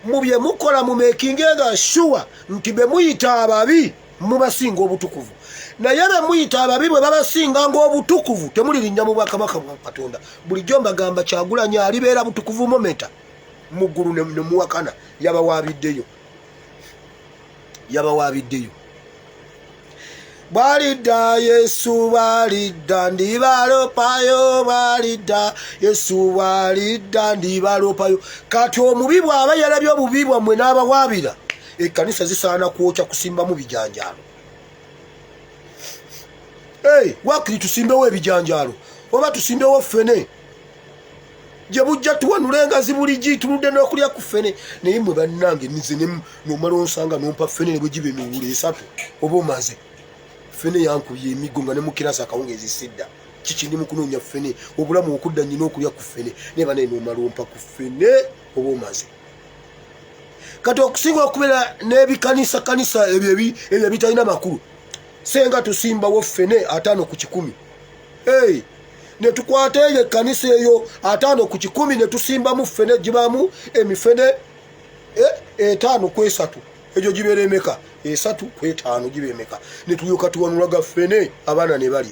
Speaker 1: mu bye mukola mu mekingenga sure nti be muyita ababi mubasinga obutukuvu naye be muyita ababi bwe babasinga ng'obutukuvu temulirinnya mu bwakabaka bwa Katonda bulijjo mbagamba Kyagulanyi alibeera butukuvu momenta mu ggulu ne muwakana yabawaabiddeyo balidda Yesu balidda ndibalopayo balidda Yesu balidda ndibalopayo kati omubi bw'aba yalabye obubi bwammwe n'abawaabira ekkanisa zisaana kwokya kusimbamu bijanjaalo wakiri tusimbewo ebijanjaalo oba tusimbewo ffene gye bujja tuwanula engazi buli gitunudde n'okulya ku ffene naye mmwe bannange nize nomala onsanga nompa ffene ne bwe giba emiwulo 3 oba omaze ffene yankubye emiggo nga ne mukirasa akawungeezi sidda kikindi mu kunoonya ffene obulamu okudda nnyina okulya ku ffene naye banaye nomala ompa ku ffene oba omaze kati okusinga okubeera n'ebikanisa ebyo bitalina makulu senga tusimbawo ffene 5 ku 100 ne tukwata eyo ekkanisa eyo 5 ku 100 ne tusimbamu ffene gibamu emifene 5 ku 3 ejo gibere emeka 3 ku 5 gibe emeka ne tulyoka tuwanulaga fene abaana ne bali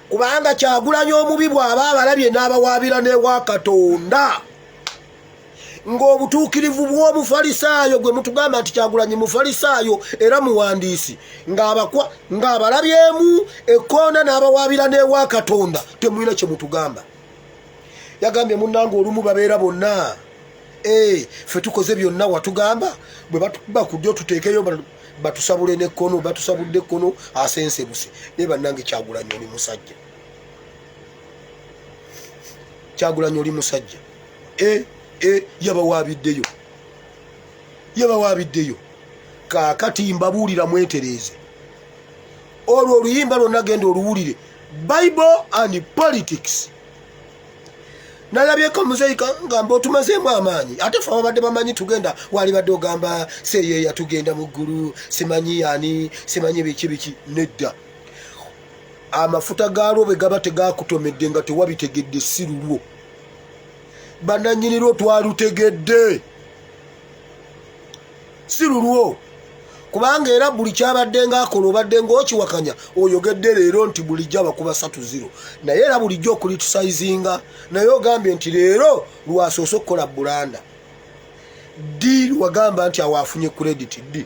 Speaker 1: kubanga Kyagulanyi omubi bw'aba abalabye n'abawaabira n'ewa Katonda ng'obutuukirivu bw'omufalisaayo gwe mutugamba nti Kyagulanyi mufalisaayo era muwandiisi ng'abalabyemu ekkoona n'abawaabira n'ewa Katonda temulina kye mutugamba. Yagambye munnange olumu babeera bonna ffe tukoze byonna watugamba bwe bakudde tuteekeyo batusabule n'ekkono batusabudde ekkono asensebuse naye bannange Kyagulanyi oli musajja Kyagulanyi oli musajja yabawaabiddeyo kaakati mbabuulira mwetereeze olwo oluyimba lwonna genda oluwulire Bible and Politics. Nalabyeko muzeyi ngamba otumazeemu amaanyi ate fe abadde bamanyi tugenda wali badde ogamba seyeya tugenda mu ggulu simanyi yani simanyi biki nedda amafuta gaalwo bwe gaba tegakutomedde nga tewabitegedde si lulwo bannannyinirwo twalutegedde si lulwo kubanga era buli kyabadde ngaakola obadde ng'okiwakanya oyogedde leero nti bulijjo abakuba 3-0 naye era bulijjo okulitusayizinga naye ogambye nti leero lwasoose okukola bulanda d wagamba nti awo afunye credit d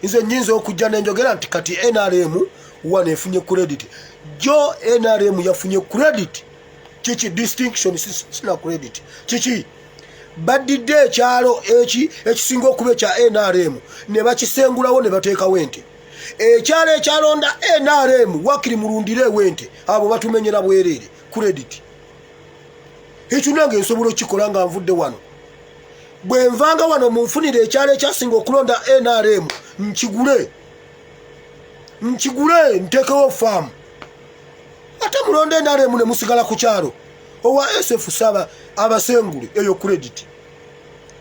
Speaker 1: nze nnyinza okujja nenjogera nti kati NRM wane efunye credit jo NRM yafunye credit kiki distinction sina credit kiki badidde ekyalo ekisinga okuba ekya NRM ne bakisengulawo ne bateekawo ente ekyalo ekyalonda NRM wakiri mulundire wente abo batumenyera bwereere credit ekyo nange nsobola okikola nga nvudde wano bwe nvanga wano munfunire ekyalo ekyasinga okulonda NRM nkigule ntekewo faamu ate mulonde NRM ne musigala ku kyalo owa SF saba abasengule eyo credit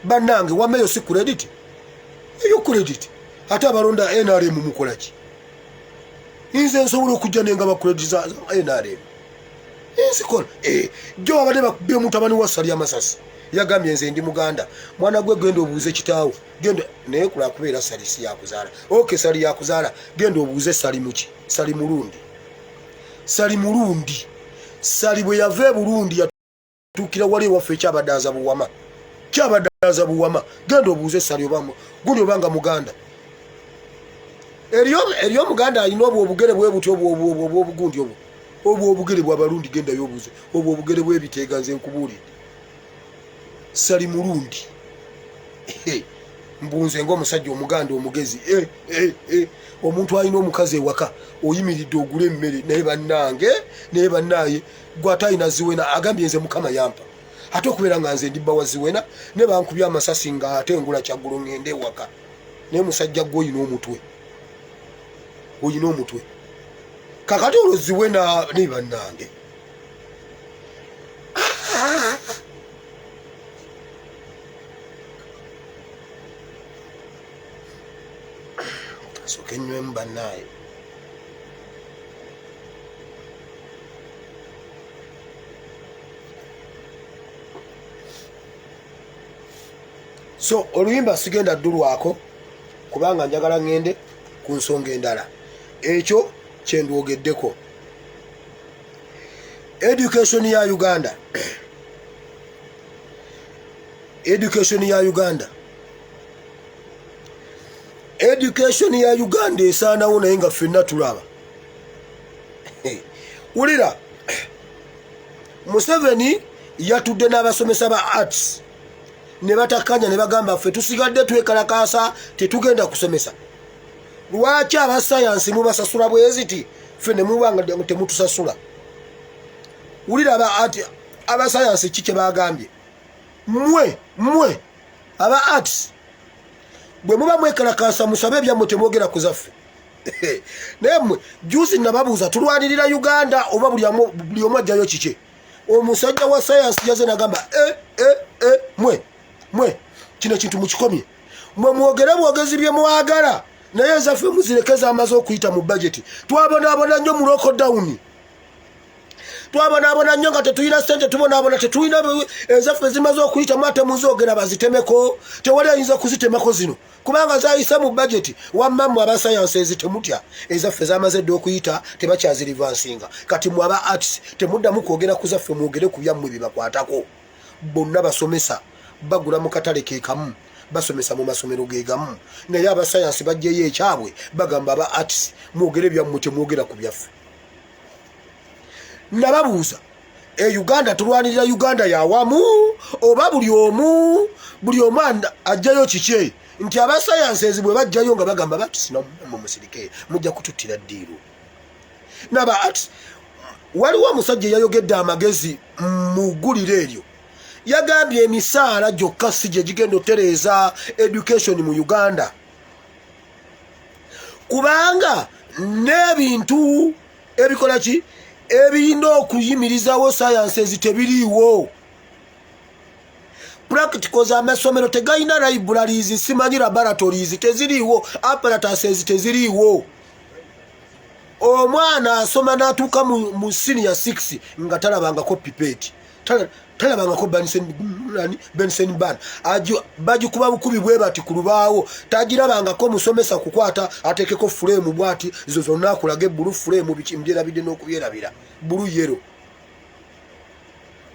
Speaker 1: bannange wameyo si credit eyo credit ate abalonda NRM mukola ki nze nsobola okujja nenga ba credit za NRM nsikola jo abadde bakubye mutabani wa Sali Amasasi yagambye nze ndi muganda mwana gwe genda obuuze kitaawo genda naye kula kubeera Sali si yakuzaala Sali yakuzaala genda obuuze Sali muki Sali mulundi Sali bwe yava e Burundi yatukira wali waffe kyabadaza buwama genda obuuze Sali guli obanga muganda eriyo muganda alina obugere bwe buti obugundi obugere bw'abalundi genda yobuuze obugere bw'ebiteega nze nkubuulidde Sali mulundi mbunze ng'omusajja omuganda omugezi omuntu alina omukazi ewaka oyimiridde ogula emmere naye bannaaye gw'atayina ziwena agambye nze Mukama yampa ate okubeera nga nze ndibba wa ziwena ne bankubye amasasi nga ate ngula Kyagulo ngende ewaka naye musajja gwe oyina omutwe kakati olwo ziwena ne bannange soke nywemu bannaaye so oluyimba sigenda ddulwako kubanga njagala ngende ku nsonga endala ekyo kyendwogeddeko education ya Uganda education ya Uganda esaanawo naye nga ffenna tulaba wulira Museveni yatudde n'abasomesa ba arts ne batakanya ne bagamba ffe tusigadde twekalakaasa tetugenda kusomesa lwaki aba science mubasasula bweziti ffe ne mubanga temutusasula wulira aba science kike bagambye mwe aba arts bwe muba mwekalakaasa musabe ebyammwe temwogera kuzaffe naye mmwe juzi nababuuza tulwanirira Uganda oba buli omu ajjayo kike omusajja wa science jaze nagamba mwe kino kintu mukikomye mwe mwogere bwogezi bye mwagala naye ezaffe muzirekeza amaze okuyita mu budget twabonaabona nnyo mu lockdown Twabonabona nnyo nga tetulina ssente, tubonabona tetulina ezaffe zimaze okuyita mwate muzoogera bazitemeko. Tewali ayinza kuzitemako zino kubanga zayise mu budget. Wammamu aba sciences temutya ezaffe zamaze dde okuyita tebakyazirivansinga. Kati mu aba arts temuddamu kwogera ku zaffe, mwogere ku byammwe bibakwatako. Bonna basomesa bagula mu katale ke kamu, basomesa mu masomero ge gamu, naye aba science bajjeyo ekyabwe bagamba aba arts mwogere byammwe temwogera ku byaffe. Nababuuza, Uganda tulwanirira Uganda ya wamu oba buli omu ajjayo kiki? Nti aba sciences bwe bajjayo nga bagamba bati mu musirike mujja kututtira ddiiro. Naba arts waliwo omusajja yayogedde amagezi mu gguliro eryo. Yagambye emisaala gyokka si gye gigenda otereeza education mu Uganda, kubanga n'ebintu ebikola ki ebiyinza okuyimirizawo sciences tebiriiwo. Practicals amasomero tegayina libraries, simanyi laboratories teziriiwo, apparatuses teziriiwo. Omwana asoma n'atuuka mu senior 6 nga talabangako pipette, talabangako Benson ban bagikuba bukubi bwe bati ku lubaawo, tagirabangako musomesa kukwata atekeko frame bwati zo zonna akulaga ebbulu frame bikimbyerabidde n'okubyerabira bulu yero.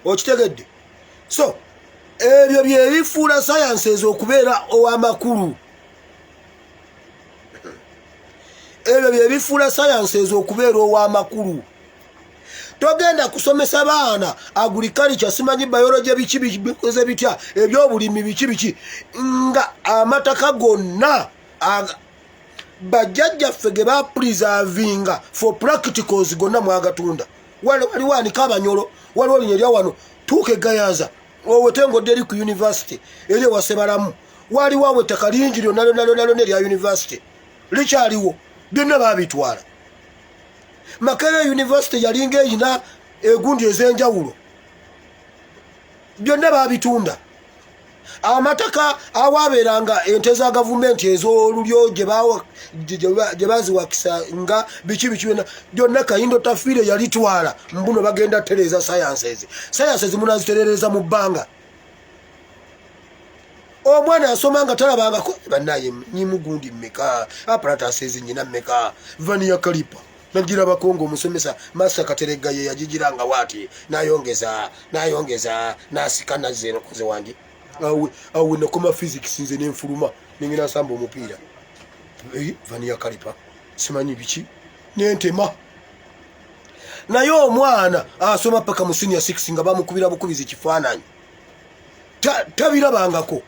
Speaker 1: Okitegedde? So ebyo bye bifuula sciences okubeera ow'amakulu. Ebyo bye bifuula sciences okubeera ow'amakulu. Togenda kusomesa baana agriculture, simanyi biology biki bikoze bitya, ebyobulimi biki nga amataka gonna bajjajjaffe ge bapreservinga for practicals gonna mwagatunda. Waliwo anika abanyolo, waliwo linyerya wano tuuke Gayaza owetengodde eri ku university eri wasebalamu, waliwo awo ettaka lingi lyonna nerya university likyaliwo, byonna babitwala. Makerere University yalinga eyina egundi ez'enjawulo, byonna babitunda. Amataka awaberanga ente za gavumenti ez'olulyo gye baziwakisa nga biki byonna Kayindo Tafiire yalitwala. Mbuno bagenda tereza sciences munaziterereza mu bbanga. Omwana asoma nga talabangako bannaye nyimugundi mmeka, apparatuses nyina mmeka, vaniya kalipa nagira bakongo omusomesa Master Katerega ye yagigiranga wati nayongeza nasikana zero koze wange awe nakoma physics nze nenfuluma ningina samba omupiira vaniya kalipa simanyi biki nentema. Naye omwana asoma paka mu senior 6 nga bamukubira bukubizi kifaananyi tabirabangako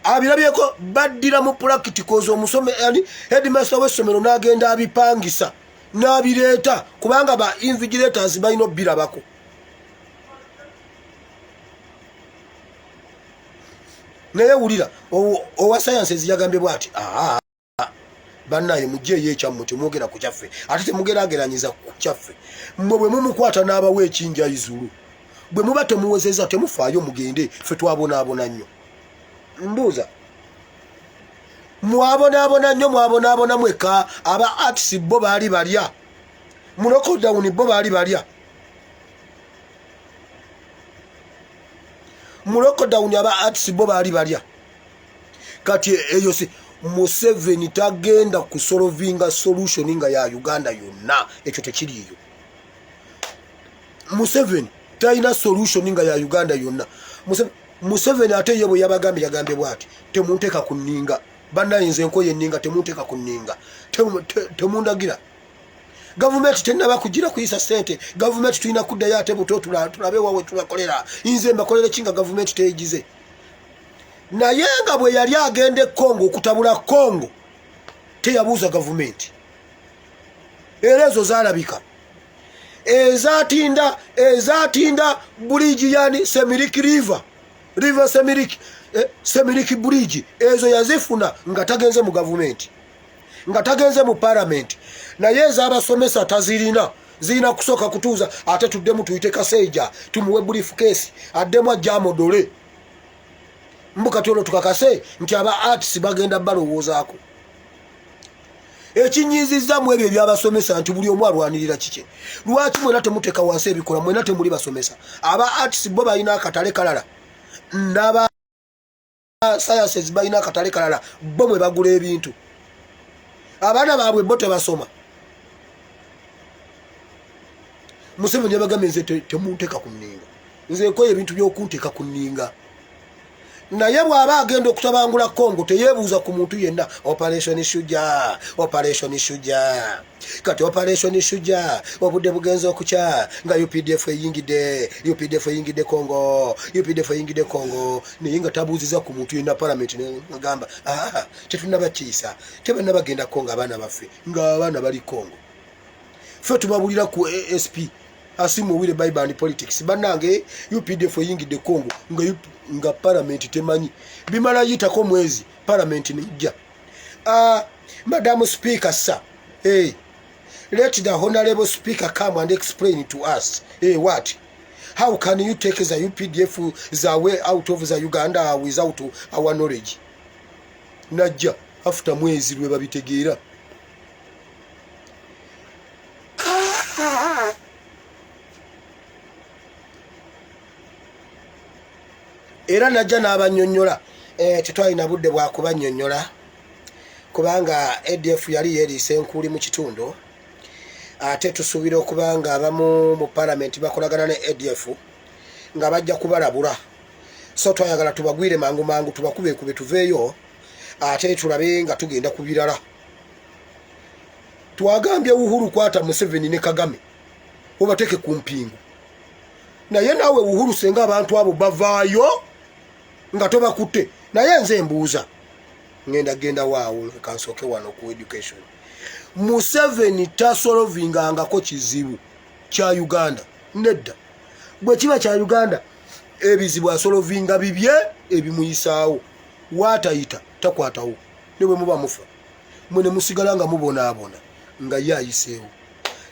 Speaker 1: abirabyeko baddira mu practicals omusome yani headmaster w'essomero n'agenda abipangisa n'abireeta kubanga ba invigilators balina obbirabako. Naye wulira owa sciences yagambye bwati bannaye mujjeeyo ekyammwe temwogera ku kyaffe ate temugerageranyiza ku kyaffe. Mmwe bwe mumukwata n'abawa ekinja izulu, bwe muba temuwezeza temufaayo mugende, ffe twabonaabona nnyo. Mbuuza mwabonaabona mweka aba arts bo baali balya mu lockdown, bo baali balya mu lockdown, aba arts bo baali balya. Kati eyo si Museveni tagenda kusolvinga solution nga ya Uganda yonna, ekyo tekiriyo. Museveni talina solution nga ya Uganda yonna. Museveni ate yebo yagambye bwati temunteeka ku nninga, bannayinza enkoye enninga temunteeka ku nninga, temundagira. Gavumenti tennaba kugira kuyisa ssente, gavumenti tulina kuddayo ate buto tulabe wawe tubakolera, nze mbakolere kinga gavumenti teyigize. Naye nga bwe yali agenda Congo okutabula Congo teyabuuza gavumenti, era ezo zaalabika. Ezatinda buligi yani Semiriki river Semiriki bridge ezo yazifuna nga tagenze mu gavumenti, nga tagenze mu parliament. Naye ez'abasomesa tazirina, zirina kusooka kutuuza ate tuddemu tuyite Kaseija tumuwe briefcase addemu ajja amodole. Mbuka tuno tukakase nti aba arts bagenda balowoozaako. ekinyiziza mu ebyo byabasomesa nti buli omu alwanirira kike. Lwaki mwena temuteeka wansi ebikola? Mwena temuli basomesa. Aba arts bo balina akatale kalala, n'aba sciences balina akatale kalala, bo mwe bagula ebintu. Abaana baabwe bo tebasoma. Museveni yabagambye nze temunteeka ku nninga, nze nkoye ebintu by'okunteeka ku nninga. Naye bw'aba agenda okutabangula Congo teyeebuuza ku muntu yenna. Operation Shujaa, Operation Shujaa. Kati Operation Shujaa obudde bugenza okukya nga UPDF eyingidde Congo, UPDF eyingidde Congo. Naye nga tabuuziza ku muntu yenna parliament n'agamba tetunnabakiisa, tebannabagenda Congo abaana baffe, nga abaana bali Congo. Ffe tubabulira ku ASP asimu wile Bible and politics. Banange UPDF eyingidde Congo nga parliament temanyi. Bimala yitako mwezi parliament nijja. Madam Speaker sir, let the honorable speaker come and explain to us. What? How can you take the UPDF the way out of the Uganda without our knowledge? Najja after mwezi lwe babitegeera. Era najja n'abanyonnyola tetwalina budde bwa kubanyonnyola kubanga ADF yali yeeriisa enkuuli mu kitundu, ate tusuubira okubanga abamu mu parliament bakolagana ne ADF nga bajja kubalabula. So twayagala tubagwire mangu mangu, tubakube tuveeyo, ate tulabe nga tugenda ku birala. Twagambye Uhuru kwata Museveni ne Kagame obateeke ku mpingu, naye naawe Uhuru senga abantu abo bavaayo nga tobakutte. Naye nze mbuuza, ngenda waawo kansooke wano ku education. Museveni tasolovingangako kizibu kya Uganda nedda. Bwe kiba kya Uganda ebizibu asolovinga bibye ebimuyisaawo, waatayita takwatawo. Ne bwe muba mufa mwene musigala nga mubonaabona nga ye ayiseewo.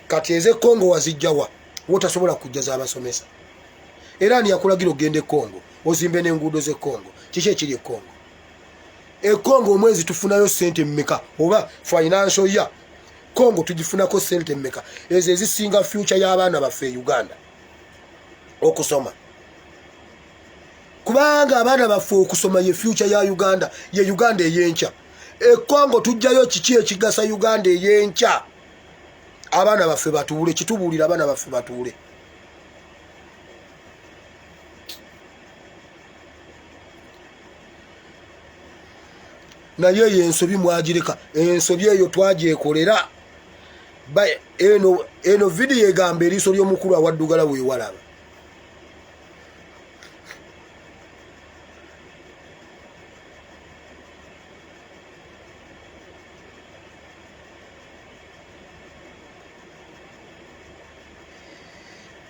Speaker 1: Kati eze Congo wazijjawa wotasobola kujja z'abasomesa. Era ani yakulagira ogende Congo ozimbe n'enguudo ze Congo? Kiki ekiri e Congo? E Congo omwezi tufunayo sente mmeka? Oba financial ya Congo tugifunako sente mmeka? Ezo ezisinga future y'abaana baffe e Uganda okusoma. Kubanga abaana baffe okusoma ye future ya Uganda, ye Uganda ey'enkya. E Congo tujjayo kiki ekigasa Uganda ey'enkya? Abaana baffe batuule, kitubuulira abaana baffe batuule. Naye yensobi mwagireka, ensobi eyo twagyekolera. Eno video egamba eriiso ly'omukulu awaddugala weewalaba.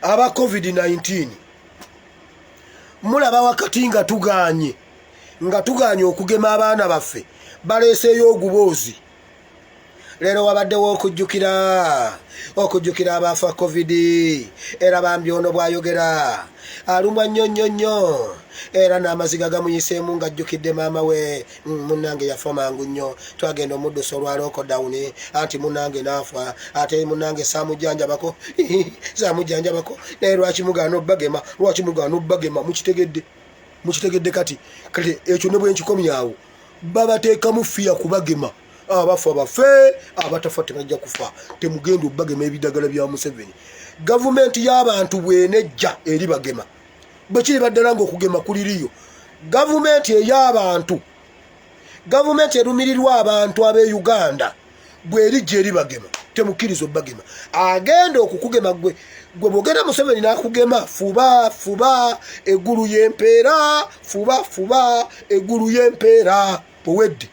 Speaker 1: Aba COVID-19 mulaba wakati nga tuganye okugema abaana baffe baleeseeyo oguboozi. Leero wabaddewo okujjukira abaafa COVID. Era Bambyono bw'ayogera alumwa nnyo era n'amaziga gamuyiseemu ng'ajjukidde maama we. Munnange yafa mangu nnyo, twagenda omudduso olwa lockdown, anti munnange n'afa, ate munnange saamujjanjabako. Naye lwaki mugaana obbagema? Mukitegedde kati ekyo ne bwe nkikomyawo babateekamu fiya kubagema. Abafa bafe, abatafa tebajja kufa. Temugenda obbagema ebidagala bya Museveni. Gavumenti y'abantu bwenejja eri bagema. Bwe kiri baddala ng'okugema kuliriyo. Gavumenti ey'abantu, gavumenti erumirirwa abantu ab'e Uganda bwerijja eri bagema, temukkiriza obbagema. Agenda okukugema gwe bwogenda Museveni n'akugema, fuba eggulu y'empeera, fuba eggulu y'empeera. Owedde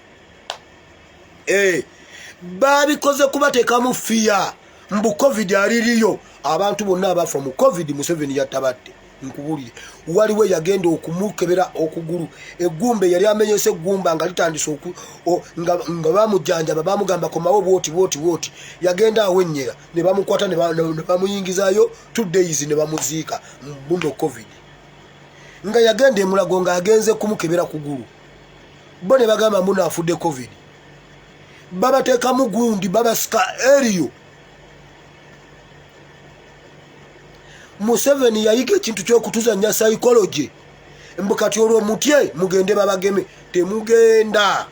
Speaker 1: babikoze kubateekamu fiya mbu COVID aliriyo. Abantu bonna abafa mu COVID Museveni yatabadde. Nkubulire waliwe yagenda okumukebera okugulu, eggumba yali amenyese eggumba nga litandise nga bamujjanjaba, bamugamba komawo bwoti, yagenda awennyera ne bamukwata ne bamuyingizayo 2 days ne bamuziika mbuno COVID. Nga yagenda emulago nga agenze kumukebera kugulu, bo ne bagamba mbuno afudde COVID. babateekamu gundi babasika eriyo. Museveni yayiga ekintu ky'okutuzanya psychology. Mbu kati olwo mutye mugende babageme, temugenda.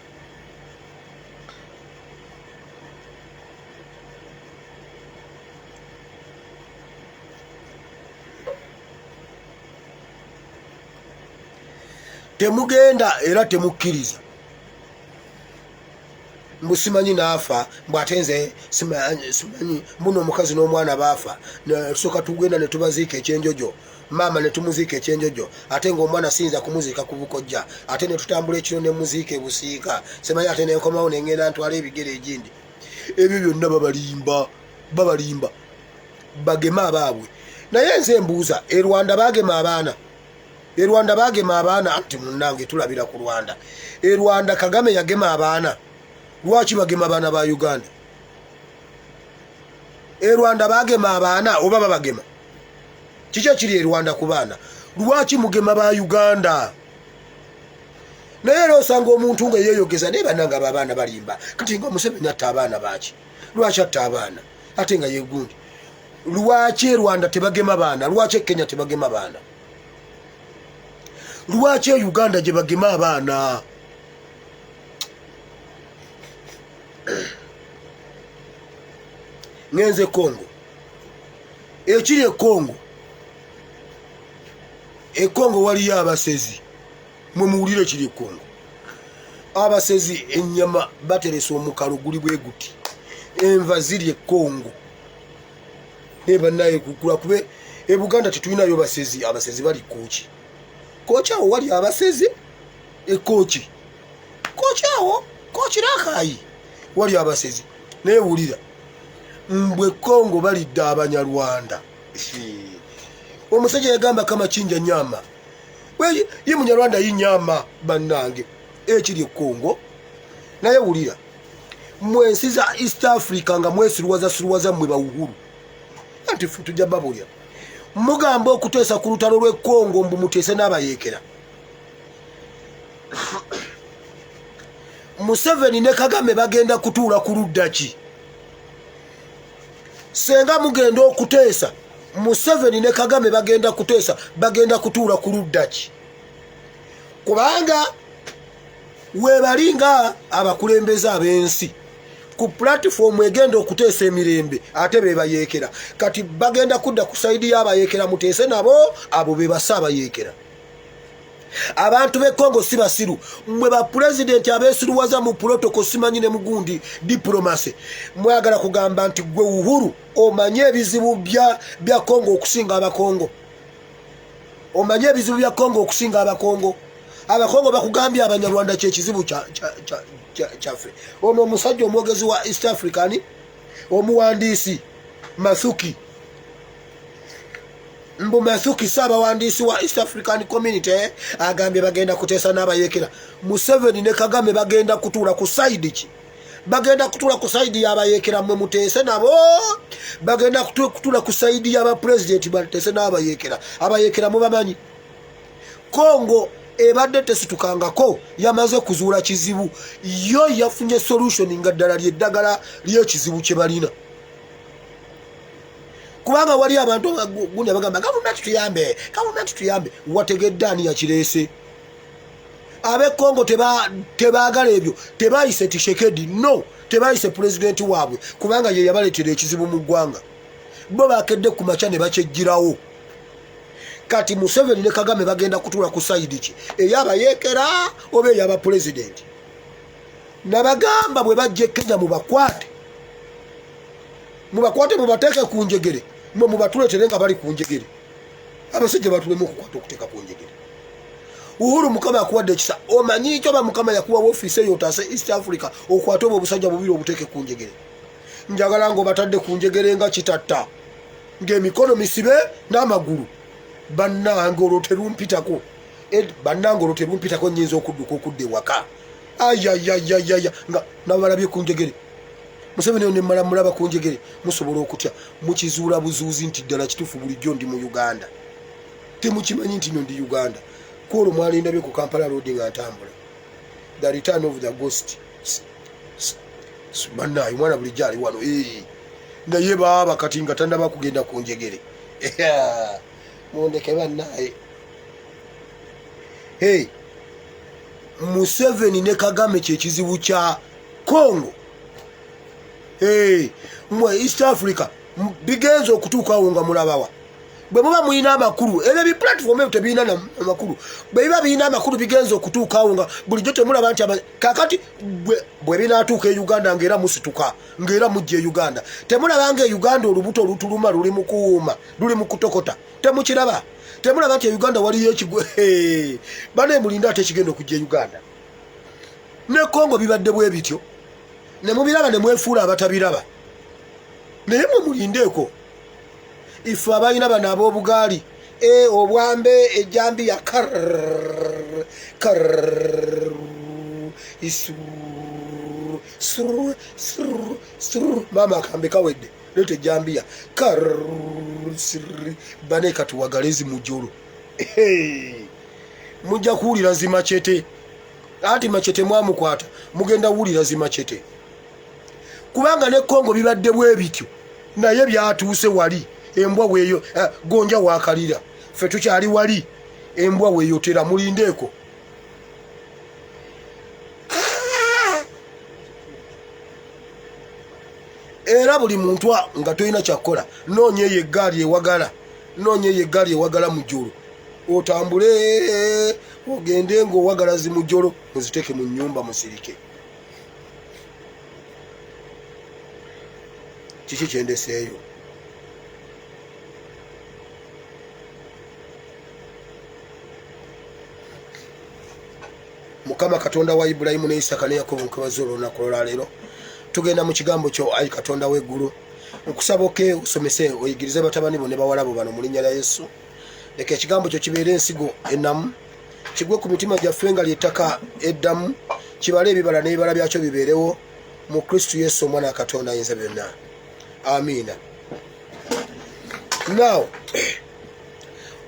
Speaker 1: Temugenda era temukkiriza. Mbu simanyi naafa, mbu atenze simanyi muno omukazi n'omwana baafa, tusooka tugenda ne tubaziika ekyenjojo, maama ne tumuziika ekyenjojo, ate ng'omwana siyinza kumuziika ku bukojja, ate ne tutambula ekiro ne muziika ebusiika, simanyi ate ne nkomawo ne ngenda ntwala ebigere egindi. Ebyo byonna babalimba bagema abaabwe. Naye nze mbuuza, e Rwanda baagema abaana? E Rwanda baagema abaana? Ati munnange tulabira ku Rwanda. E Rwanda Kagame yagema abaana. Lwaki bagema abaana ba Uganda? E Rwanda baagema abaana oba babagema? Kiki ekiri e Rwanda ku baana? Lwaki mugema ba Uganda? Naye era osanga omuntu nga yeeyogeza naye bannanga abaana balimba. Kati nga Museveni atta abaana baaki? Lwaki atta abaana? Ate nga yegundi. Lwaki e Rwanda tebagema baana? Lwaki e Kenya tebagema baana? Lwaki e Uganda gye bagema abaana? Ngenze Congo. Ekiri e Congo. E Congo waliyo abasezi. Mwe muwulire ekiri e Congo. Abasezi ennyama bateresa omukalo guli bwe guti. Enva ziri e Congo. Eba naye kukula kube e Buganda tetulinayo basezi, abasezi bali Kochi. Kochi awo wali abasezi e Kochi. Kochi awo, Kochi Rakai. Wali abasezi. Naye wulira. Mbwe Congo balidde Abanyarwanda. Omusajja yagamba kama chinja nyama. Weyi ye Munyarwanda yinyama bannange. Ekiri e Congo. Naye wulira. Mwensi za East Africa nga mwesiruwaza mwe bawuhuru. Anti tujja babulya. Mugamba okuteesa ku lutalo lw'e Congo mbu muteese n'abayeekera. Museveni ne Kagame bagenda kutuula ku ludda ki? Senga mugenda okuteesa, Museveni ne Kagame bagenda kuteesa, bagenda kutuula ku ludda ki? Kubanga webalinga abakulembeze ab'ensi ku platform egenda okuteesa emirembe ate be bayeekera. Kati bagenda kudda ku saidi y'abayeekera muteese nabo abo be basa abayeekera. Abantu be Congo si basiru. Mwe ba president abesiruwaza mu protocol simanyi ne mugundi diplomacy. Mwagala kugamba nti gwe Uhuru omanye ebizibu bya Congo okusinga abakongo. Omanye ebizibu bya Congo okusinga abakongo. Abakongo bakugambye Abanyarwanda kye kizibu kyaffe. Ono omusajja omwogezi wa East African omuwandiisi Mathuki. Mbu Mathuki sabawandiisi wa East African Community agambye bagenda kuteesa n'abayeekera. Museveni ne Kagame bagenda kutuula ku side ki? Bagenda kutuula ku side y'abayeekera mwe muteese nabo. Bagenda kutuula ku side y'aba president bateese n'abayeekera. Abayeekera mubamanyi. Congo ebadde tesitukangako yamaze kuzuula kizibu. Yo yafunye solution nga ddala ly'eddagala ly'ekizibu kye balina. Kubanga wali abantu gundi abagamba government tuyambe wategedde ani yakireese. Abe Congo tebaagala ebyo, tebayise Tshisekedi, no, tebayise president waabwe kubanga ye yabaleetera ekizibu mu ggwanga. Bo bakedde ku makya ne bakyejjirawo. Kati Museveni ne Kagame bagenda kutuula ku side ki? Ey'abayeekera oba ey'aba president. Nabagamba bwe bajja Kenya mubakwate mubateeke ku njegere. Mwe mubatuleetere nga bali ku njegere. Abasajja batulemu okukwata okuteeka ku njegere. Uhuru Mukama akuwadde ekisa. Omanyi kyo ba Mukama yakuwa ofiisi eyo otaase East Africa okwate obwo obusajja bubiri obuteeke ku njegere. Njagala ng'obatadde ku njegere nga kitatta. Ng'emikono misibe n'amagulu. Bannange olwo terumpitako. Bannange olwo terumpitako nnyinza okudduka okudda ewaka. Ayayayayaya nga nabalabye ku njegere. Museveni ne mmala mulaba ku njegere musobola okutya mukizuula buzuuzi nti ddala kituufu bulijjo ndi mu Uganda. Temukimanyi nti ndi Uganda. Kwolwo mwalindabye ku Kampala Road nga ntambula. The return of the ghost. bannaye mwana bulijjo ali wano naye baaba kati nga tannaba kugenda ku njegere mundeke bannaye. Museveni ne Kagame kyekizibu kya Congo. Mwe East Africa bigenza okutuukawo nga mulabawa bwe muba muyina amakulu ebyo biplatform ebyo tebiyina amakulu bwe biba biyina amakulu bigenza okutuukawo nga bulijjo temulaba nti kakati bwe binaatuuka e Uganda ng'era musituka ng'era mujja e Uganda temulaba nga e Uganda olubuto olutuluma luli mu kuwuuma luli mu kutokota temukiraba temulaba nti e Uganda waliyo ekigwe bane mulinda ate ekigenda okujja e Uganda ne Congo bibadde bwe bityo ne mubiraba ne mwefuula abatabiraba naye mwe mulindeeko ife abalina bano ab'obugaali obwambe ejjambiya maama akambe kawedde leeta ejjambiya bane katuwagalezi mu jjolo mujja kuwulira zimacete anti macete mwamukwata mugenda wuwulira zimacete kubanga ne Congo bibadde bwe bityo naye byatuuse wali embwa weeyo gonja wakalira ffe tukyali wali embwa weeyotera mulindeeko era buli muntu nga tolina kyakkola noonya eyo eggaali ewagala mu jjolo otambule ogende ng'owagala zi mu jjolo muziteeke mu nnyumba musirike. Kiki kyendeseeyo? Mukama Katonda wa Ibulayimu ne Isaka ne Yakobo nkubaza olunaku olwaleero tugenda mu kigambo kyo ayi Katonda w'eggulu okusaba oke osomese oyigirize batabani bo ne bawalabo bano mu linnya lya Yesu. Leka ekigambo kyo kibeere ensigo ennamu kigwe ku mitima gyaffe nga ly'ettaka eddamu kibale ebibala n'ebibala byakyo bibeerewo mu Kristo Yesu omwana wa Katonda ayinza byonna. Amiina. Now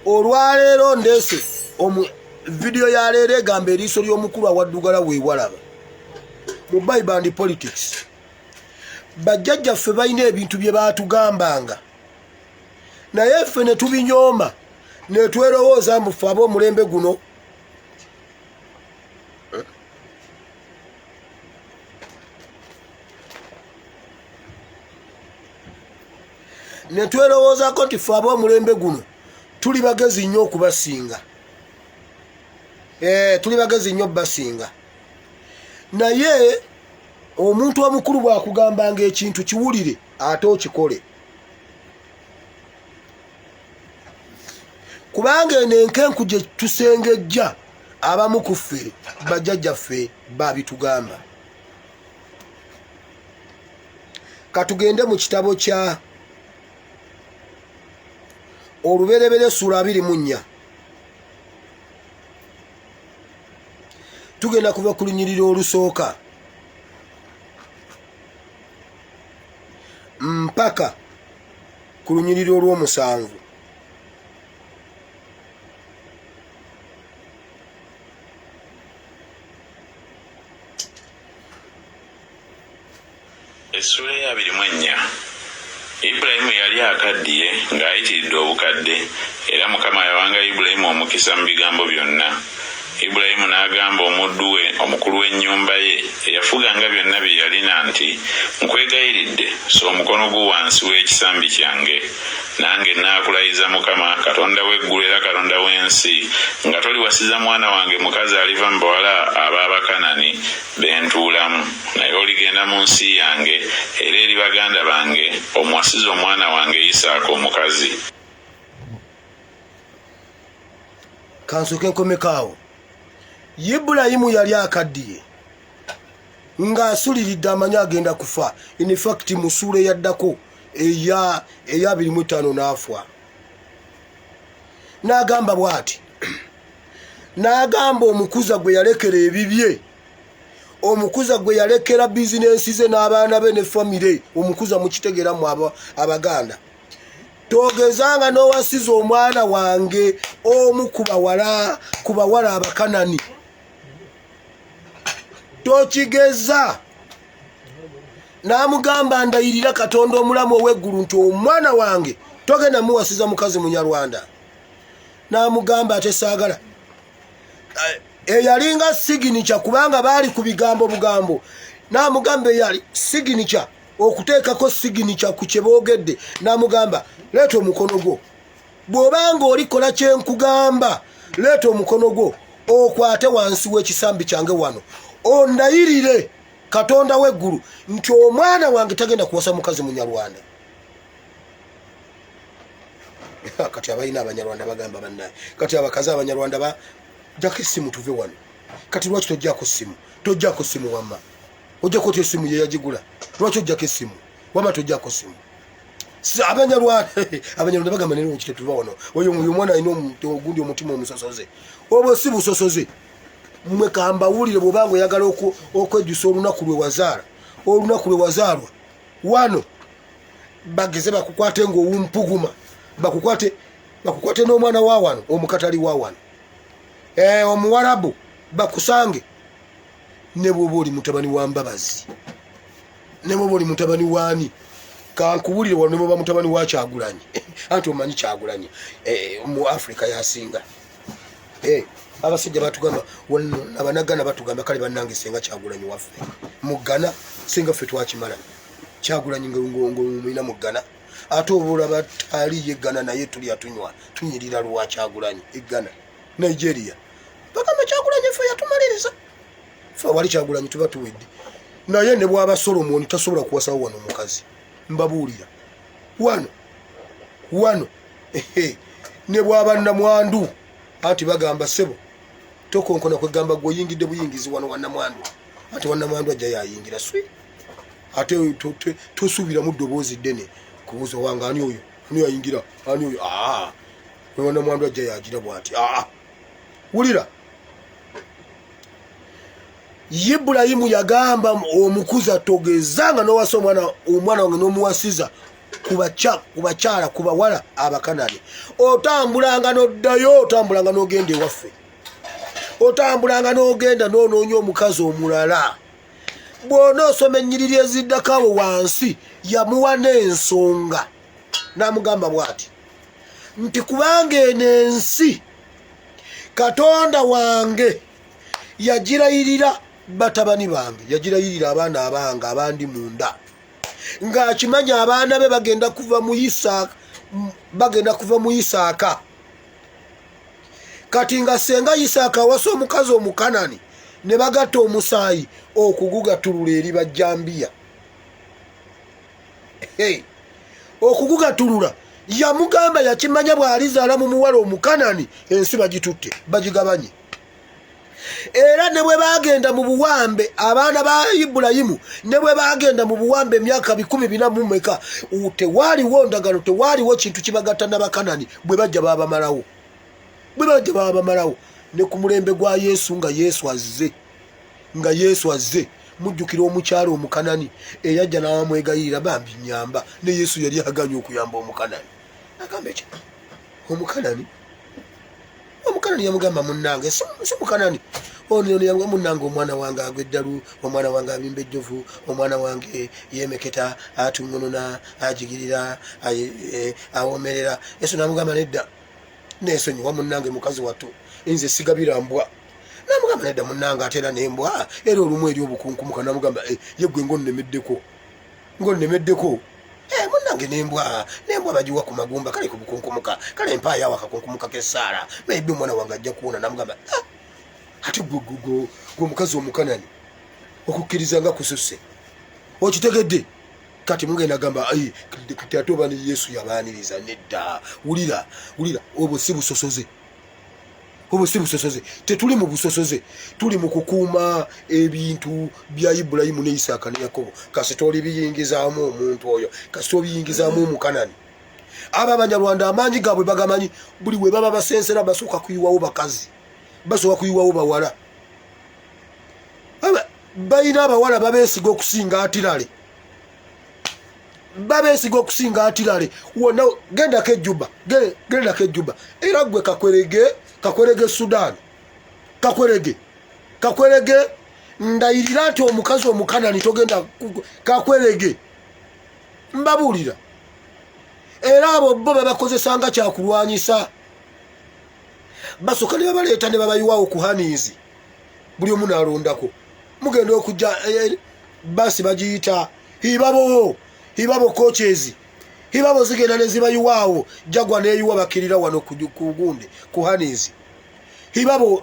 Speaker 1: olwaleero ndeese video ya leero egamba eriiso ly'omukulu awaddugala weewalaba mu Bible and politics. Bajjajjaffe balina ebintu bye baatugambanga naye ffe ne tubinyooma ne twerowooza mbu ffe ab'omulembe guno ne twerowoozako nti ffe ab'omulembe guno tuli bagezi nnyo okubasinga. Tuli bagezi nnyo basinga. Naye omuntu omukulu bw'akugambanga ekintu kiwulire ate okikole. Kubanga eno enkenku gye tusengejja abamu ku ffe bajjajjaffe babitugamba. Katugende mu kitabo kya Olubereberye sura 24. Tugenda kuva ku lunyiriro olusooka mpaka ku lunyiriro olw'omusanvu.
Speaker 2: Essula ya 24. Ibulayimu yali akaddiye ng'ayitiridde obukadde era Mukama yawanga Ibulayimu omukisa mu bigambo byonna. Ibulayimu n'agamba omuddu we omukulu w'ennyumba ye eyafuganga byonna bye yalina nti nkwegayiridde so omukono gwo wansi w'ekisambi kyange nange naakulayiza Mukama Katonda w'eggulu era Katonda w'ensi nga toliwasiza mwana wange mukazi aliva mu bawala ab'Abakanani bentuulamu naye oligenda mu nsi yange era eri baganda bange omuwasiza omwana wange Isaaka omukazi.
Speaker 1: Kansoke nkomekaawo. Ibulayimu yali akaddiye ng'asuliridde amanya agenda kufa. In fact mu ssuula eyaddako eya 25 n'afa. N'agamba bw'ati n'agamba omukuza gwe yalekera ebibye, omukuza gwe yalekera bizinensi ze n'abaana be ne famire, omukuza mukitegeeramu Abaganda. Togezanga n'owasiza omwana wange omu ku bawala Abakanani. Tokigeza n'amugamba ndayirira Katonda omulamu ow'eggulu nti omwana wange togenda muwasiza mukazi Munyarwanda. N'amugamba ate saagala. Eyalinga signature kubanga baali ku bigambo bugambo. N'amugamba eyali signature okuteekako signature ku kye boogedde. N'amugamba leeta omukono gwo. Bw'obanga olikola kye nkugamba leeta omukono gwo okwate wansi w'ekisambi kyange wano. Ondayirire Katonda w'eggulu nti omwana wange tagenda kuwasa mukazi Munyarwanda. Kati abalina Abanyarwanda bagamba bannaye. Kati abakazi Abanyarwanda ba jjako essimu tuve wano. Kati lwaki tojjako essimu? Tojjako essimu wamma. Ojjako otya essimu ye yagigula? Lwaki ojjako essimu? Wamma tojjako essimu. Abanyarwanda bagamba neno kite tuva wano. Oyo mwana alina ogundi omutima omusosoze. Obwo si busosoze. Mmwe kambawulire bw'obanga oyagala okwejjusa olunaku lwe wazaala. Olunaku lwe wazaalwa. Wano bageze bakukwate ng'owumpuguma. Bakukwate n'omwana wa wano omukatali wa wano. Omuwarabu bakusange ne bw'oba oli mutabani wa Mbabazi. Ne bw'oba oli mutabani waani. Kankubulire wano ne bw'oba mutabani wa Kyagulanyi. Anti omanyi Kyagulanyi mu Afrika yasinga. Abasajja batugamba Abanagana batugamba kale bannange senga Kyagulanyi waffe. Mu Ghana senga ffe twakimala. Kyagulanyi ng'omuyina mu Ghana. Ate obulaba tali ye Ghana naye tuli atunywa tunyirira lwa Kyagulanyi e Ghana. Nigeria bagamba Kyagulanyi ffe yatumaliriza. Ffe wali Kyagulanyi tuba tuwedde. Naye ne bw'aba Solomon tasobola kuwasawo wano omukazi. Mbabuulira. Wano. Ne bw'aba Namwandu. Ati bagamba sebo. Tokonkona kwegamba gwe yingidde buyingizi wano wa Namwandu. Ati wa Namwandu ajja yayingira swi. Ate tosubira mu ddoboozi ddene. Kubuuza wange ani oyo? Ani ayingira? Ani oyo? Wa Namwandu ajja yagira bw'ati. Wulira. Ibulayimu yagamba omukuza togezanga n'owasa omwana wange n'omuwasiza kubakyala kubawala Abakanani. Otambulanga n'oddayo, otambulanga n'ogenda ewaffe. Otambulanga n'ogenda n'onoonya omukazi omulala. Bw'onoosoma ennyiriri eziddako awo wansi yamuwa n'ensonga. N'amugamba bw'ati nti kubanga eno ensi Katonda wange yagirayirira batabani bange, yagirayirira abaana abange abandi munda, ng'akimanya abaana be bagenda kuva mu Isaaka. Kati nga senga Isaaka awasa omukazi Omukanani ne bagatta omusaayi okugugatulula eri bajjambiya. Okugugatulula yamugamba yakimanya bw'alizaala mu muwala Omukanani ensi bagitutte bagigabanye. Era ne bwe bagenda mu buwambe abaana ba Ibulayimu ne bwe bagenda mu buwambe emyaka 14 tewaaliwo ndagano, tewaaliwo kintu kibagatta n'Abakanani bwe bajja baabamalawo. Ne ku mulembe gwa Yesu nga Yesu azze mujjukira omukyalo Omukanani eyajja n'amwegayirira bambi nyamba, ne Yesu yali aganye okuyamba Omukanani. Agamba ekyo Omukanani yamugamba munnange si Mukanani. Ono yamugamba munnange omwana wange agweddalu, omwana wange abimba ejjovu, omwana wange yemeketa atungonona ajigirira awomerera. Yesu n'amugamba nedda, neesonyiwa munnange mukazi wattu, nze sigabira mbwa. N'amugamba nedda munnange ate era n'embwa era olumu eri obukunkumuka. N'amugamba yeggwe ng'onnemeddeko munnange n'embwa bagiwa ku magumba kale ku bukunkumuka kale empaayo awo akakunkumuka k'essaala maybe omwana wange ajja kuwona. N'amugamba ate gwe omukazi Omukanani okukkiriza nga kususse okitegedde. Kati mugenda gamba kati ate oba ne Yesu yabaaniriza. Nedda. Wulira obwo si busosoze. Tetuli mu busosoze, tuli mu kukuuma ebintu bya Ibulayimu ne Isaaka ne Yakobo. Kasita oli biyingizaamu omuntu oyo, kasita obiyingizaamu Omukanani. Abo Abanyarwanda amaanyi gaabwe bagamanyi. Buli we baba basensera basooka kuyiwawo bakazi, basooka kuyiwawo bawala. Balina abawala babeesiga okusinga atirale. Wonna gendako ejjuba. Era gwe kakwerege Sudan. Kakwerege ndayirira nti omukazi omukanani togenda kakwerege mbabulira era abo bo babakozesa nga kyakulwanyisa basoka ne babaleeta ne babayiwawo ku hanizi buli omu nalondako mugenda okujja basi bagiyita hibabo coaches hibabo zigenda ne zibayiwawo jagwa neyiwa bakirira wano ku gunde ku hanizi hibabo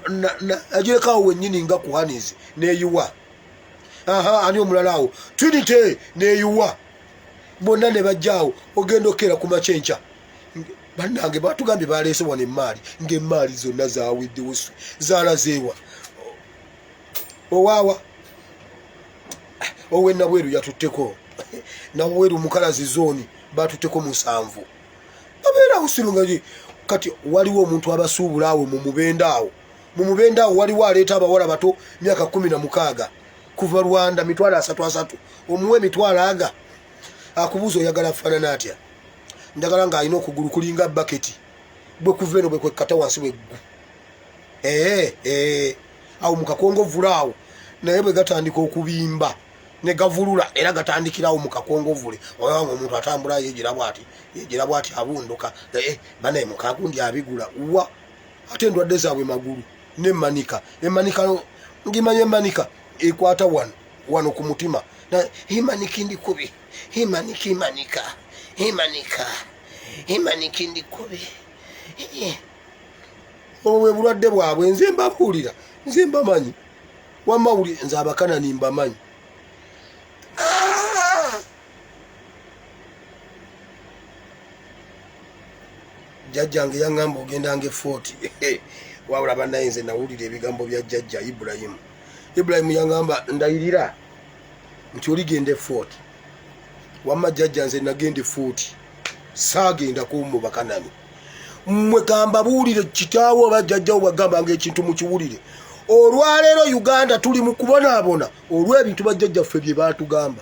Speaker 1: ajirekawo wennyini nga ku hanizi neyiwa ani omulala awo Trinity neyiwa bonna ne bajjaawo ogenda okera ku makyenca bannange batugambye baleese wano emaali ng'emaali zonna zaweddewo zalazeewa owaawa ow'enabweru yatutteko nabweru mukalazi zooni batutteko 7 babeerawo sirunga kati waliwo omuntu abasuubula awo mu mubenda awo waliwo aleeta abawala bato myaka 16 kuva Rwanda 3 omuwe 3 akubuuza oyagala afaanana atya njagala ng'alina okugulu kulinga baketi bwe kuva eno bwe kwekkata wansi bweggu awo mukakongovula awo naye bwe gatandika okubimba ne gavulula era gatandikirawo mu kakongovule oyawanga omuntu atambula yegira bwati abunduka banaye mukagundi abigula wa ate endwadde zaabwe magulu n'emanika ngimanya emanika ekwata wano ku mutima himaniki ndikubi himanika ndikubi obwe bulwadde bwabwe nze mbabuulira nze mbamanyi wamawuli nze abakanani mbamanyi jjajjange yaŋŋamba ogendange 40 wabula bannaye nze nawulira ebigambo bya jjajja Ibulayimu yaŋŋamba ndayirira nti oligende 40 wamma jjajja nze nagende 40 saagenda kumu bakanani mmwe gamba buulire kitaawo oba jjajjawo bagambanga ekintu mukiwulire olwaleero Uganda tuli mu kubonaabona olw'ebintu bajjajjaffe bye batugambanga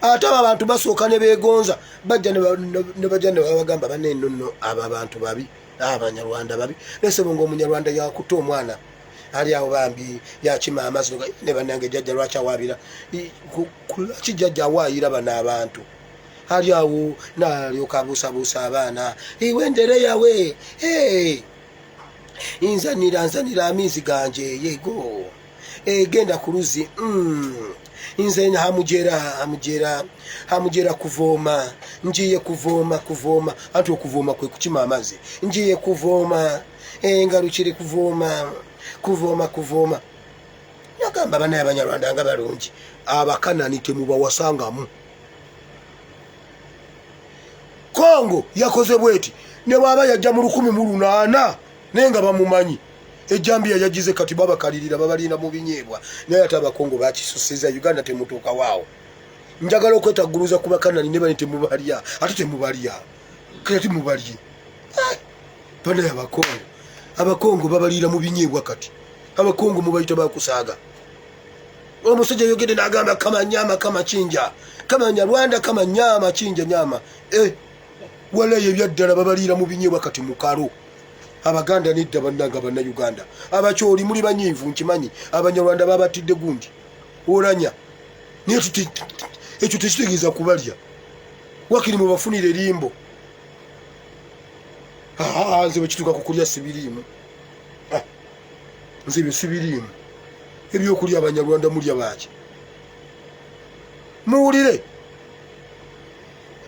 Speaker 1: ate abo abantu basooka ne beegonza bajja ne babagamba banne nno abo abantu babi abanyarwanda babi nesebo ng'omunyarwanda yakuta omwana ali awo bambi yakima amazzi ne bannange jjajja lwaki awaabira kulaki jjajja awaayira bano abantu ali awo nalyoka abuusabuusa abaana iwendere yawe nzanira amiizi ganje yego genda ku luzzi nze hamujera kuvooma njiye kuvooma anti okuvooma kwe kukima amazzi njiye kuvooma ngalukire kuvooma nagamba banaye abanyarwanda nga balungi abakanani temubawasangamu Kongo yakoze bweti ne baba yajja mu 1800 nenga bamumanyi ejambiya yagize kati baba kalirira babalina mu binyeebwa naye ate abakongo bakisusiza Uganda temutuuka waawo njagala okwetaguluza ku bakanani ne bane temubalya ate temubalya kati mubalye banaye abakongo babalira mu binyeebwa kati abakongo mubayita bakusaaga omusajja yogede n'agamba kama nyama kama chinja kama Nyarwanda kama nyama chinja nyama wala ebyaddala babalira mu binyeebwa kati mukalo abaganda nidda bannanga banna Uganda abakyoli muli banyiivu nkimanyi abanyarwanda babatidde gundi olanya ekyo tekitegeeza kubalya wakiri mu bafunire limbo nze bwekituuka kukulya sibiriimu nze byo sibiriimu ebyokulya abanyarwanda mulya baaki muwulire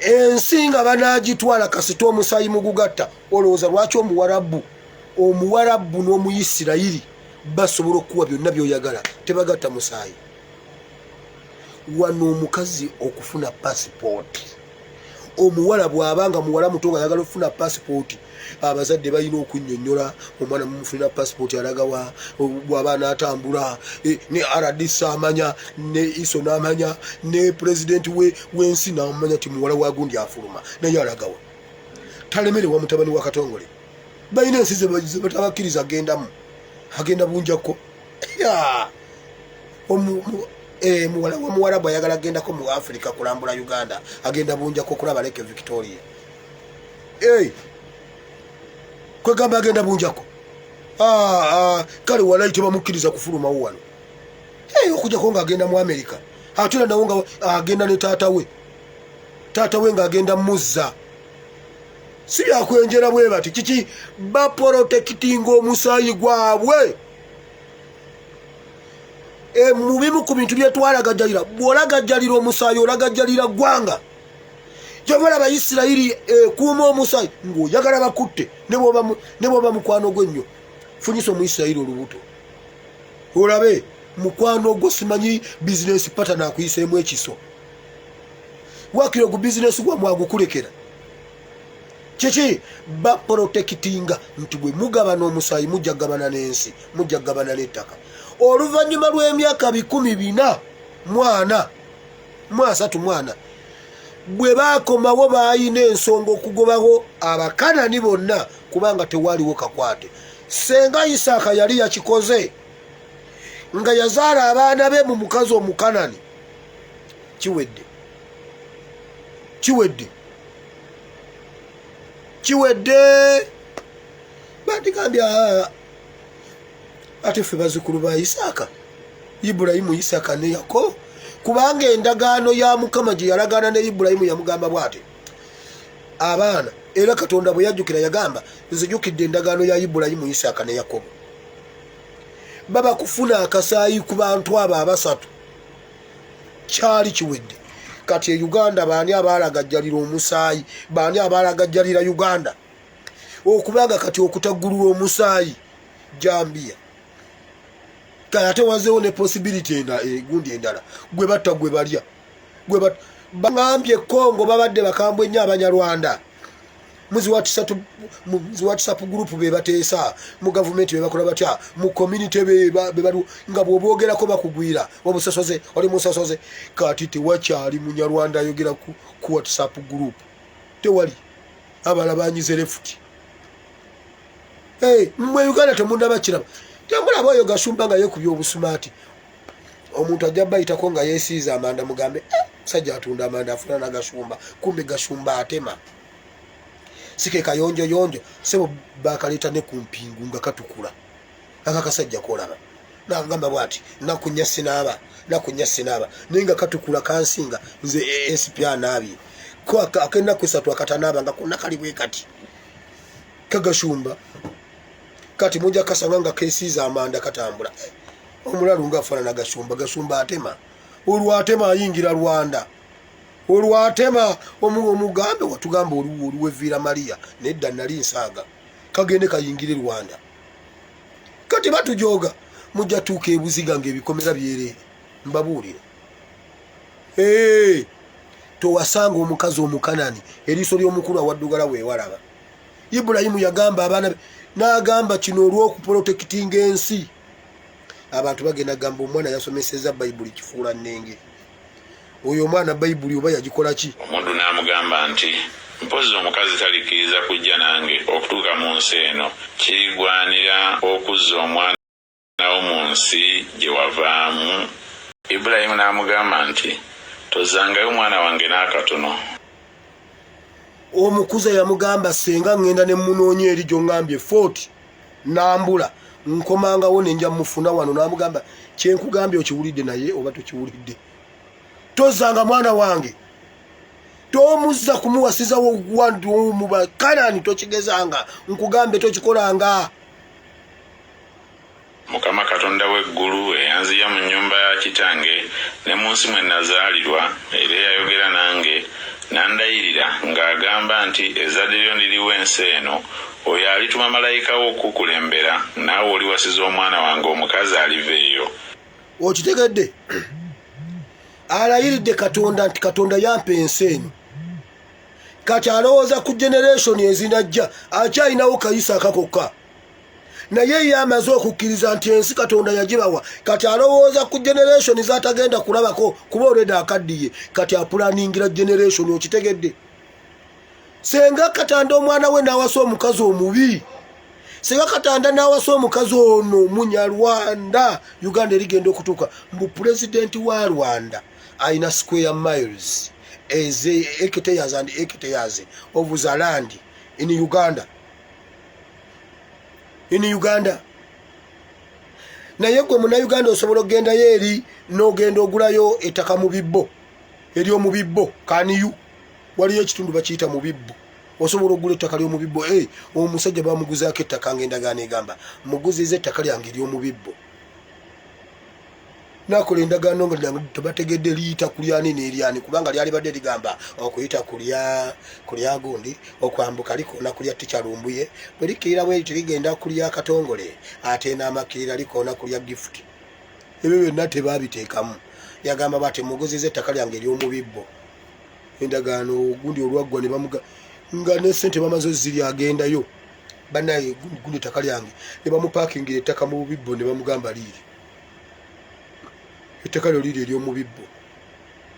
Speaker 1: ensinga banagitwala kasita omusayi mugugatta olowooza lwaki omuwarabu n'omuyisirayiri basobola okuwa byonna byoyagala tebagatta musayi wano omukazi okufuna pasipooti omuwala bw'abanga muwala muto nga ayagala okufuna pasipooti abazadde balina okunnyonnyola omwana mumufunira pasipooti alagawa bw'aba n'atambula ne RDC amanya ne iso n'amanya ne pulezidenti w'ensi n'amanya ti muwala wa gundi afuluma naye alagawa talemererwa mutabani wa Katongole balina ensi ze batabakkiriza agenda bunjako muwala wa muwarabu ayagala agendako mu Africa kulambula Uganda agenda bunjako kulaba Lake Victoria kwegamba agenda bunjako kale walayi tebamukkiriza kufulumawo wano okujjako ng'agenda mu Amerika ate era nawo nga agenda ne taata we ng'agenda muzza si byakwenjera bwe bati kiki baporotekitinga omusaayi gwabwe mu bimu ku bintu bye twalagajjalira bw'olagajjalira omusaayi olagajjalira ggwanga gy'obola Abayisirayiri kuuma omusaayi ng'oyagala bakutte ne bw'oba mukwano gwe nnyo funyisa Omuyisirayiri olubuto olabe mukwano gwo simanyi bizinesi pata nakuyiseemu ekiso wakira ogu bizinesi gwamu agukulekera kiki baporotekitinga nti bwe mugabana omusaayi mujja gabana n'ensi mujja gabana n'ettaka oluvannyuma lw'emyaka 434 bwe baakomawo baayina ensonga okugobaho Abakanani bonna kubanga tewaaliwo kakwate senga Isaaka yali yakikoze nga yazaala abaana be mu mukazi Omukanani kiwedde batigambya ate ffe bazzukulu ba Isaaka Ibulayimu Isaaka ne Yakobo kubanga endagaano ya Mukama gye yalagaana ne Ibulayimu yamugamba bw'ati abaana era Katonda bwe yajjukira yagamba nzijukidde endagaano ya Ibulayimu Isaaka ne Yakobo baba kufuna akasaayi ku bantu abo abasatu kyali kiwedde kati e Uganda baani abaalagajjalira omusaayi baani abaalagajjalira Uganda okubanga kati okutaggulula omusaayi Jambia kaya ate wazeewo ne possibility gundi endala gwe batta gwe balya bangambye Kongo babadde bakambwe nnyo Abanyarwanda muzi WhatsApp group be bateesa mu government be bakola batya mu community be balu nga bw'oboogerako bakugwira obusosoze oli musosoze kati tewakyali Munyarwanda ayogera ku WhatsApp group tewali abalabanyize left mmwe Uganda temundaba kiraba temulaba oyo Gashumba nga yekubya obusumaati omuntu ajja bayitako nga yeesiiza amanda mugambe musajja atunda amanda afuna na Gashumba kumbe Gashumba atema sike kayonjo sebo bakaleta ne kumpingu nga katukula akakasajja kolaba nagamba bwati nakunya sinaba ninga katukula kansinga nze SP nabi ko akenda kwisatu akatanaba nga kuna kalibwe kati Kagashumba kati mujja kasanga nga kesiza amanda katambula omulalu nga afana na Gashumba atema olwatema ayingira Rwanda olwatema omugambe watugamba oluwevira Maria nedda nali nsaaga kagende kayingire Rwanda kati batujoga mujja tuuka ebuziga ng'ebikomera byerere mbabuulira towasanga omukazi Omukanani eriiso ly'omukulu awaddugala weewalaba Ibulayimu yagamba abaana n'agamba kino olw'okuprotekitinga ensi abantu bagenda gamba omwana yasomeseza Bayibuli kifuula nnenge oyo omwana Bayibuli oba yagikola ki
Speaker 2: omuntu n'amugamba nti mpozi omukazi talikiriza kujja nange okutuuka mu nsi eno kirigwanira okuzza omwana wo mu nsi gye wavaamu Ibulayimu n'amugamba nti tozangayo omwana wange n'akatono
Speaker 1: omukuza yamugamba senga ngenda ne munoonya eri gy'ongambye 40 nambula nkomangawo ne nja mufuna wano n'amugamba kyenkugambye okiwulidde naye oba tokiwulidde tozanga mwana wange tomuzza kumuwasizawo wantu mu Bakanani tokigezanga nkugambe tokikolanga
Speaker 2: Mukama Katonda w'eggulu eyanziya mu nnyumba ya kitange ne mu nsi mwe nazaalirwa era yayogera nange nandayirira ng'agamba nti ezzadde lyo ndiriwo ensi eno oyo alituma malayika wo okukulembera naawe oliwasiza omwana wange omukazi aliva eyo
Speaker 1: okitegedde alayiridde Katonda nti Katonda yampa ensi eno kati alowooza ku generation ezinajja akyalinawo kayisa akakokka naye yamaze okukkiriza nti ensi Katonda yagibawa kati alowooza ku generation zatagenda kulabako kuba olwedde akaddiye kati apulaningira generation okitegedde senga Katanda omwana we n'awasa omukazi omubi senga Katanda n'awasa omukazi ono Munyarwanda Uganda erigenda okutuuka mbu president wa Rwanda ayina square miles as hectares and hectares of the land in Uganda in Uganda. Naye gwe Munnayuganda osobola okgendayo eri n'ogenda ogulayo ettaka mu bibbo ery'omu bibbo. Kaniyu waliyo ekitundu bakiyita mu bibbo. Osobola okugula ettaka ly'omu bibbo. Omusajja bamuguzaako ettaka ng'endagaano egamba muguziza ettaka lyange ery'omu bibbo. Nakola endagaano nga tebategedde liyita kulyani n'eryani kubanga lyali badde ligamba okuyita kulya gundi okwambuka likoona kulya tikyalumbuye bwe likirira bwe ligenda kulya katongole ate n'amakirira likoona kulya gifuti. Ebyo byonna tebaabiteekamu. Yagamba bati muguziza ettaka lyange ery'omu bibbo. Endagaano gundi olwaggwa ne bamuga nga ne ssente bamaze ziri agendayo bannaye gundi ettaka lyange ne bamupaakingira ettaka mu bibbo ne bamugamba liiri. Ettaka lyo liri ery'omu bibbo.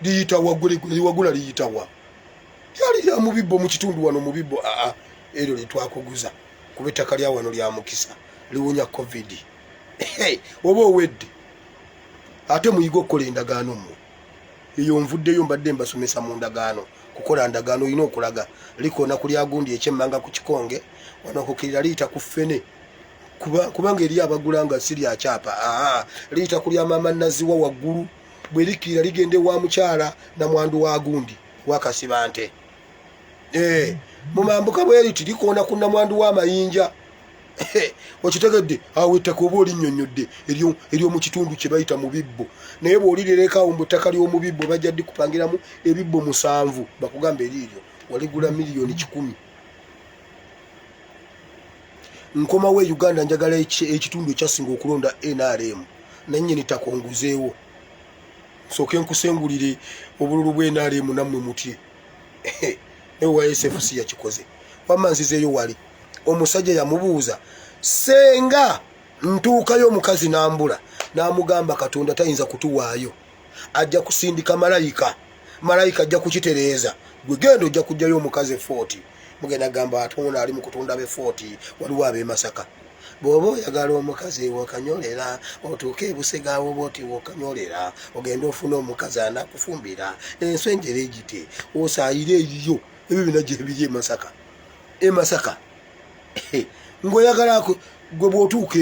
Speaker 1: Liyitawa wagula liyitawa. Yali lya mu bibbo mu kitundu wano mu bibbo. Eryo litwakuguza kuba ettaka lya wano lya mukisa liwonya COVID. Oba owedde ate muyiga okukola endagaano mmwe. Eyo nvuddeyo mbadde mbasomesa mu ndagaano. Kukola ndagaano olina okulaga likoona kulya gundi ekyemmanga ku kikonge wano okukirira liyita ku ffene. Kubanga eri abagula nga siri akyapa. Liyita kulya maama naziwa waggulu bwe likirira ligende wa mukyala na mwandu wa gundi wakasiba nte. Mumambuka bwe liti likoona ku namwandu w'amayinja. Okitegedde awo ettaka oba olinnyonnyodde ery'omu kitundu kye bayita mu bibbo. Naye bw'olirerekawo mu ttaka ly'omu bibbo bajja ddi kupangiramu ebibbo 7 bakugamba eriiryo waligula miliyoni 100. Nkomawo e Uganda njagala ekitundu ekyasinga okulonda NRM nannyini ttaka onguzeewo nsooke nkusengulire obululu bwe NRM nammwe mutye. Ne wa SFC yakikoze wamma nzizeeyo wali omusajja yamubuuza senga ntuukayo omukazi n'ambula n'amugamba Katonda tayinza kutuwaayo ajja kusindika malayika ajja kukitereeza gwe genda ojja kujjayo omukazi 40. Mugenda gamba atona ali mu kutunda be 40 waliwo ab'e Masaka. Bw'oba oyagala omukazi wokanyolera otuuke ebusegaawo bwoti wokanyolera ogenda ofuna omukazi anakufumbira enswenjera egite osaayire eyiyo ebyo bina gye biri e Masaka. Ng'oyagala gwe bw'otuuka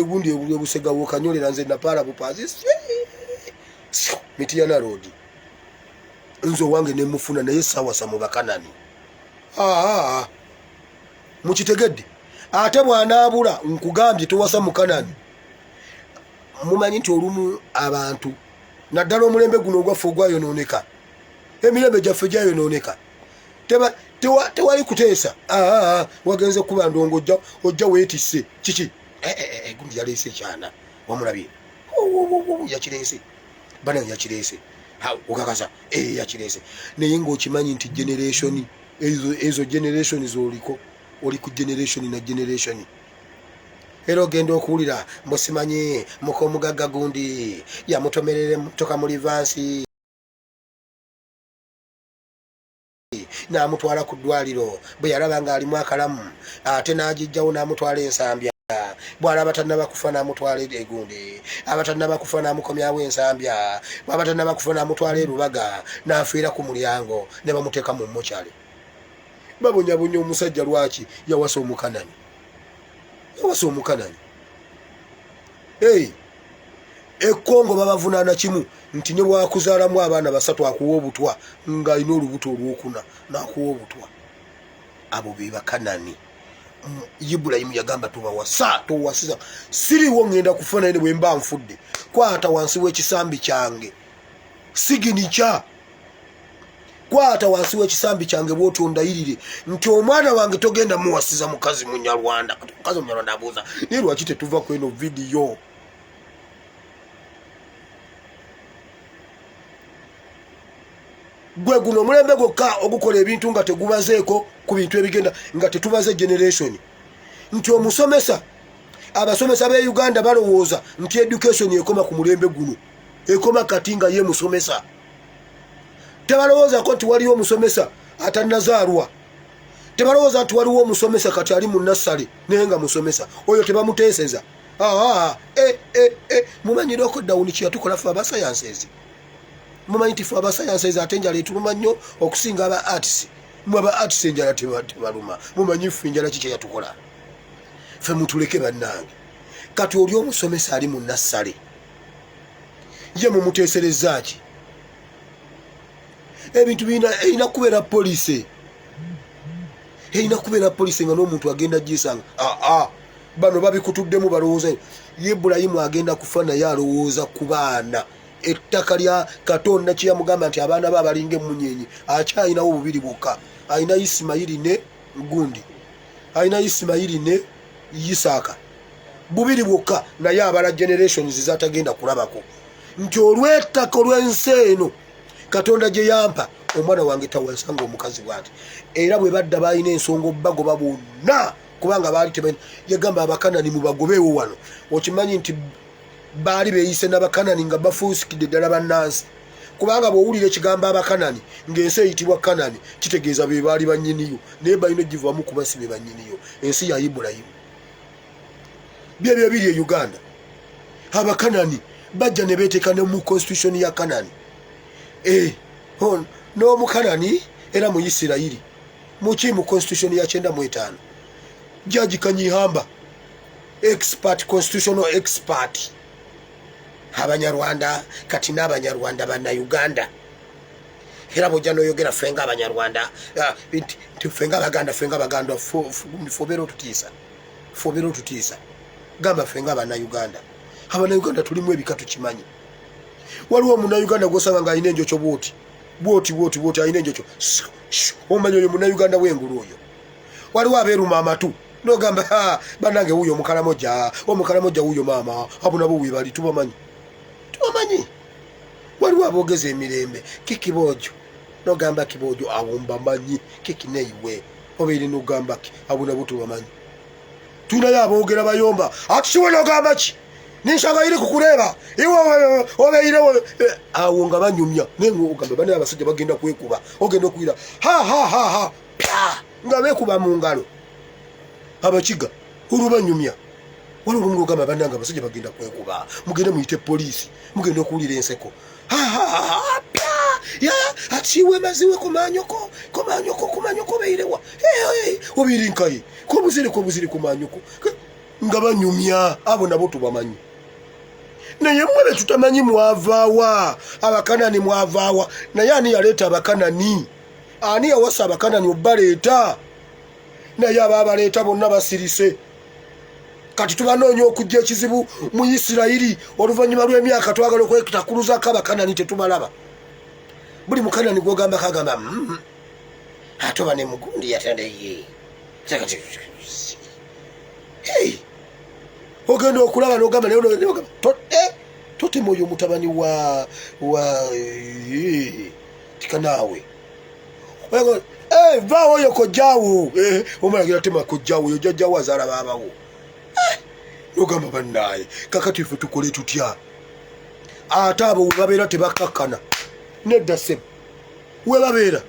Speaker 1: egundi ebusegaawo okanyolera nze napaala bupazi Mityana Road nze owange ne mufuna naye sawasa mu Bakanani. Mukitegedde ate bw'anaabula nkugambye towasa mu Kanani. Mumanyi nti olumu abantu naddala omulembe guno ogwaffe ogwayonooneka emirembe gyaffe gyayonooneka tewali kuteesa. Wagenze kuba ndongo ojja weetisse kiki gundi yaleese ekyana wamulabye yakireese bana yakireese okakasa yakireese naye ng'okimanyi nti generation ezo generation zoliko oli ku generation na generation. Era ogenda okuwulira musimanyi muko omugagga gundi yamutomerere mutoka mu livansi n'amutwala ku ddwaliro bwe yalaba ng'alimu akalamu ate n'agijjawo n'amutwala ensambya. Bw'alaba tannaba kufa n'amutwala egundi abatannaba kufa n'amukomyawo ensambya bw'abatannaba kufa n'amutwala erubaga n'afiira ku mulyango ne bamuteeka mu mokyale. Babonyabonya omusajja lwaki yawasa Omukanani. Ekkongo babavunaana kimu nti ne bwakuzaalamu abaana 3 akuwa obutwa ng'alina olubuto olwokuna n'akuwa obutwa. Abo be Bakanani. Ibulayimu yagamba tubawasa towasiza siriwo ngenda kufa naye bwe mba nfudde kwata wansi w'ekisambi kyange siginica kwata wansi w'ekisambi kyange bw'oti ondayirire nti omwana wange togenda muwasiza mukazi Munyarwanda. Mukazi Munyarwanda abuuza naye lwaki tetuva ku eno vidiyo? Gwe guno omulembe gwokka ogukola ebintu nga tegubazeeko ku bintu ebigenda nga tetubaze generation nti omusomesa abasomesa b'e Uganda balowooza nti education ekoma ku mulembe guno ekoma kati nga ye musomesa. Tebalowooza ko nti waliwo omusomesa atannazaalwa. Tebalowooza nti waliwo omusomesa kati ali mu nassale naye nga musomesa oyo tebamuteeseza. Mumanyire okudawuni kye yatukola ffe abasayanses. Mumanyi nti ffe abasayanses ate enjala etuluma nnyo okusinga aba arts. Mwe aba arts enjala tebaluma. Mumanyi ffe enjala kiki yatukola? fe mutuleke bannange kati oli omusomesa ali mu nassale ye mumuteesereza ki ebintu erina kubeera poliisi nga n'omuntu agenda gisanga bano babikutuddemu balowooza Ibulayimu agenda kufa naye alowooza ku baana ettaka lya Katonda kye yamugamba nti abaana be abalinga emunyenye akyalinawo bubiri bwokka alina Isimayiri ne Gundi alina Isimayiri ne Isaaka bubiri bwokka naye abala generations zatagenda kulabako nti olw'ettaka olw'ensi eno Katonda gye yampa omwana wange tawasanga omukazi bwati era bwe badda balina ensonga bagoba bonna kubanga baali tebalina yagamba abakanani mu bagobeewo wano okimanyi nti baali beeyise n'abakanani nga bafuusikidde ddala bannansi kubanga bw'owulira ekigambo abakanani ng'ensi eyitibwa Kanani kitegeeza be baali bannyiniyo naye balina givamu kuba si be bannyiniyo ensi ya Ibulayimu byebyo ebiri e Uganda abakanani bajja ne beeteeka ne mu constitution ya Kanani n'omukanani era mu Isirayiri muki mu constitution ya 95 Jaji Kanyihamba expert constitutional expert Abanyarwanda kati n'Abanyarwanda banna Uganda era bojja n'oyogera fenga Abanyarwanda fenga Baganda fobero tutiisa gamba fenga banna Uganda abana Uganda tulimu ebika tukimanyi waliwo muna Uganda gosaba nga alina enjocho bwoti alina enjocho omanyi oyo muna Uganda w'engulu oyo waliwo abeeruma amatu nogamba banange wuyo omukalamoja wuyo maama abo nabo webali tubamanyi waliwo aboogeza emirembe kikibojo nogamba kibojo awomba manyi kikineiwe obeire nogamba ki abo nabo tubamanyi tunayo aboogera bayomba atukiwe nogamba ki ninshanga iri kukureba iwe obeire awo nga banyumya nengo ogamba bane abasajja bagenda kwekuba ogenda okwira ha nga bekuba mu ngalo abakiga urubanyumya waliwo olumu ogamba bannanga abasajja bagenda kwekuba mugende muyite poliisi mugenda okuwulira enseko atiwe maziwe kumanyoko beirewa obirinkaye kobuzire kumanyoko nga banyumya abo nabo tubamanyi naye mwe tutamanyi mwavaawa abakanani mwavaawa naye ani yaleeta abakanani ani yawasa abakanani obbaleeta naye ababaleeta bonna basirise kati tubanoonya okujja ekizibu mu Isirayiri oluvannyuma lw'emyaka twagala okwetakuluzaako abakanani tetubalaba buli mukanani gwogamba kagamba ate oba ne Mugundi yatandeye ogenda okulaba nogamba totema oyo mutabani wa tikanaawe vaawo oyo kojjaawo omalagira tema kojjaawo oyo jjajjaawo azaala baabawo nogamba bannaaye kakati ffe tukole tutya ate abo we babeera tebakkakkana nedda ssebo we babeera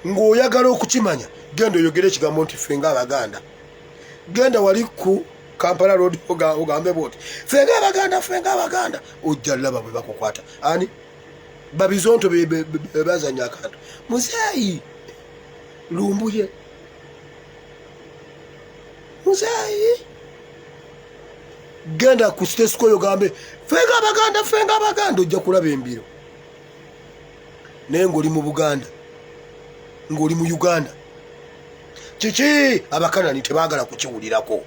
Speaker 1: ng'oyagala okukimanya genda oyogere ekigambo nti ffe ng'Abaganda genda wali ku Kampala Road ogambe bwoti ffe ng'Abaganda ojja laba bwe bakukwata ani babizonto bazanya akantu muzeeyi lumbuye muzeeyi genda ku stesco yogambe ffe ng'Abaganda ojja kulaba embiro naye ng'oli mu Buganda ng'oli mu Uganda kiki abakanani tebaagala kukiwulirako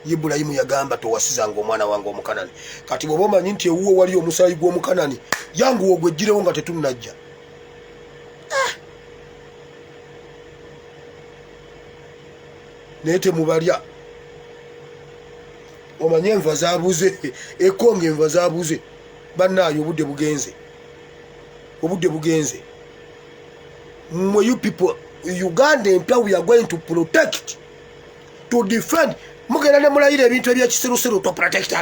Speaker 1: Ibulayimu yagamba towasizanga omwana wange omukanani kati bw'oba omanyi nti ewuwo wali omusaayi gw'omukanani yanguwa ogwejjirewo nga tetunnajja naye temubalya omanye enva zabuze ekonga enva zabuze bannaayo obudde bugenze mmwe you people Uganda empya we are going to protect to defend mugenda ne mulayira ebintu ebyekisirusiru to protect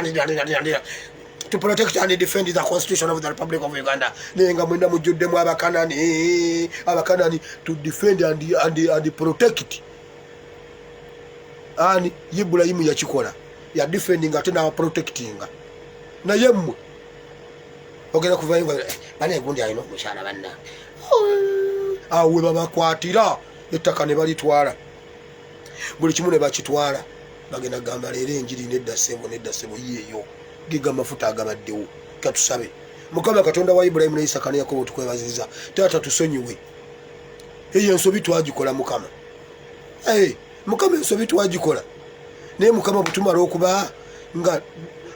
Speaker 1: and defend the constitution of the Republic of Uganda nenga mwenda mujjuddemu abakanani to defend and protect ani Ibulayimu yakikola ya defending ate na protecting naye mmwe ogenda kuvayo bane gundi alina omukyala banna awe babakwatira ettaka ne balitwala buli kimu ne bakitwala bagenda gamba leero enjiri nedda ssebo yiyeyo giga amafuta agabaddewo. Katusabe Mukama Katonda wa Ibulayimu ne Isaka ne Yakobo tukwebaziza. Taata tusonyiwe eyo ensobi twagikola Mukama. Mukama ensobi twagikola naye Mukama butumala okuba nga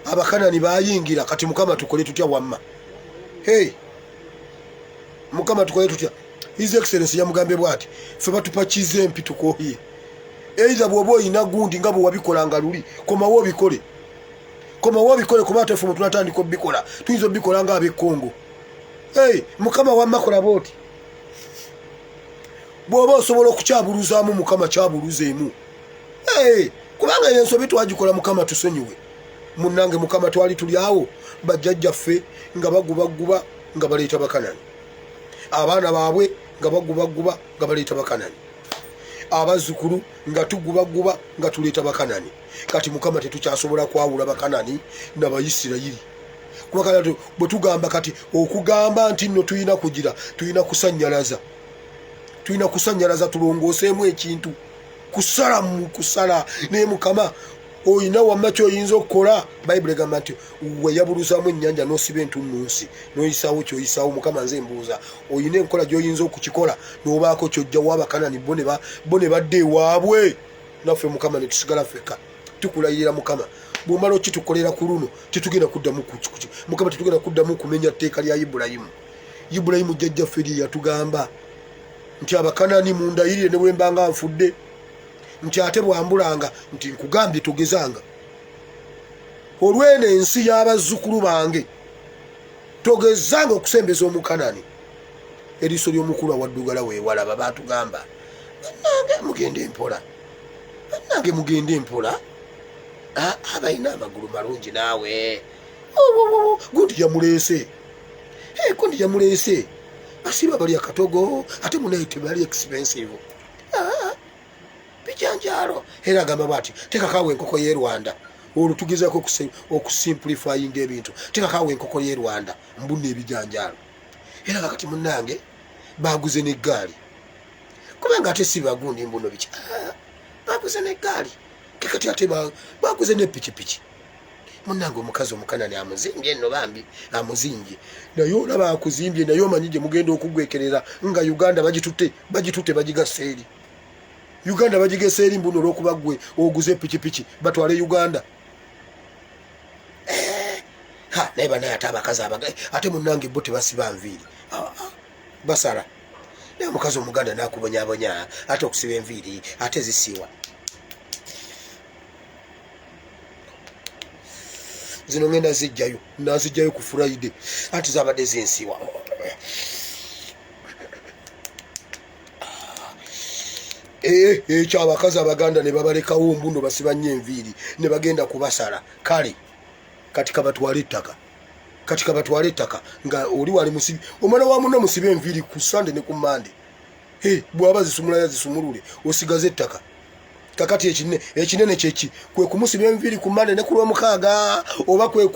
Speaker 1: abakanani bayingira kati Mukama tukole tutya wamma. Mukama tukole tutya. His Excellency yamugambe bwati ffe batupakiza empi tukooye. Eiza bwoba oyina gundi nga bwe wabikolanga luli komawo obikole. Kuba ate ffe tunatandika obikola tuyinza obikola nga ab'Ekongo. Mukama wamma kola bwoti. Bwoba osobola okukyabuluzaamu Mukama kyabuluzeemu. Kubanga ensobi twagikola Mukama tusonyiwe. Munnange Mukama twali tuli awo bajjajjaffe nga bagubaguba nga baleeta bakanani. Abaana baabwe nga bagubaguba nga baleeta bakanani. Abazzukulu nga tugubaguba nga tuleeta bakanani. Kati Mukama tetukyasobola kwawula bakanani n'Abayisirayiri. Kubanga bwe tugamba kati okugamba nti nno tulina kugira tulina kusannyalaza. Tulina kusannyalaza tulongooseemu ekintu. Kusala naye Mukama oyina wamma ky'oyinza okukola. Bayibuli egamba nti weyabuluzaamu ennyanja n'osiba entunnunsi n'oyisaawo ky'oyisaawo. Mukama nze mbuuza oyina enkola gy'oyinza okukikola n'obaako ky'ojjawo abakanani bo ne badda ewaabwe naffe Mukama ne tusigala ffekka. Tukulayirira Mukama bw'omala okitukolera ku luno tetugenda kuddamu Mukama tetugenda kuddamu kumenya tteeka lya Ibulayimu. Ibulayimu jjajjaffe lye yatugamba nti abakanani mundayirire ne bwe mbanga nfudde nti ate bwambulanga nti nkugambye togezanga. Olw'eno ensi y'abazzukulu bange togezanga okusembeza omukanani. Eriiso ly'omukulu awaddugala weewalaba baatugamba bannange mugende mpola. Abalina amagulu malungi naawe gundi yamuleese basiba bali akatogo ate munaye tebali expensive. Bijanjalo era agamba bwati tekakaawo enkoko y'e Rwanda. Olwo tugezaako okusimplifying ebintu. Tekakaawo enkoko y'e Rwanda mbunna ebijanjalo. Era kakati munnange baguze n'eggaali. Kubanga ate si bagundi mbuno biki. Baguze n'eggaali. Kati ate baguze n'eppikipiki. Munnange omukazi omukanani amuzimbye nno bambi amuzimbye. Naye olaba akuzimbye naye omanyi gye mugenda okugwekerera nga Uganda bagitutte bagigassa eri. Uganda bagigessa eri mbuno olw'okuba ggwe oguze eppikipiki batwale Uganda. Naye banaye ate abakazi ate munnange bo tebasiba nviiri. Basala. Naye omukazi omuganda n'akubonyabonya ate okusiba enviiri ate zisiiwa. Zino ngenda nazijjayo ku Friday ati zabadde zensiiwa. Ekyo abakazi abaganda ne babalekawo mbuno basiba nnyo enviiri ne bagenda kubasala. Kale kati kabatwala ettaka nga oli wali musibi omwana wa munno musibe enviiri ku Sunday ne ku Monday. Bw'aba zisumula yazisumulule osigaze ettaka. Kakati ekinene kyeki kwe kumusiba enviiri ku Monday ne ku Lwomukaaga oba kwe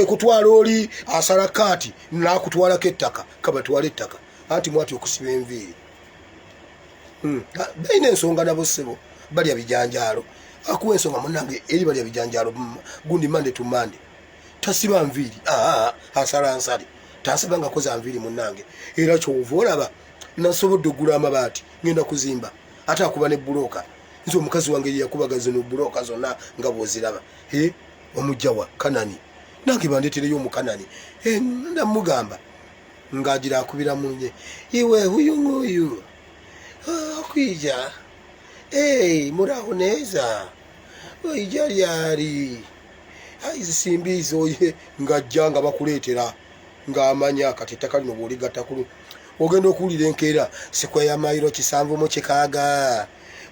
Speaker 1: kutwala oli asala kaati n'akutwalako ettaka. Kabatwala ettaka anti mwati okusiba enviiri. Balina ensonga nabo ssebo balya bijanjaalo. Akuwa ensonga munnange eri balya bijanjaalo gundi Monday to Monday. Tasiba nviiri asala nsale tasibanga koza nviiri munnange. Era kyova olaba nasobodde ogula amabaati ngenda kuzimba ate akuba ne buloka. Nze omukazi wange ye yakubaga zino buloka zonna nga bw'oziraba. Omujjawa kanani nange bandeetereyo omukanani. Ndamugamba ng'agira akubira munye iwe huyu nguyu okwija muraho neza oija lyali izisimbiizo oye ng'ajja nga bakuleetera ng'amanya kati ettaka lino bw'oligatta kulu ogenda okuwulira enkeera sikweya mayiro 7 mu 6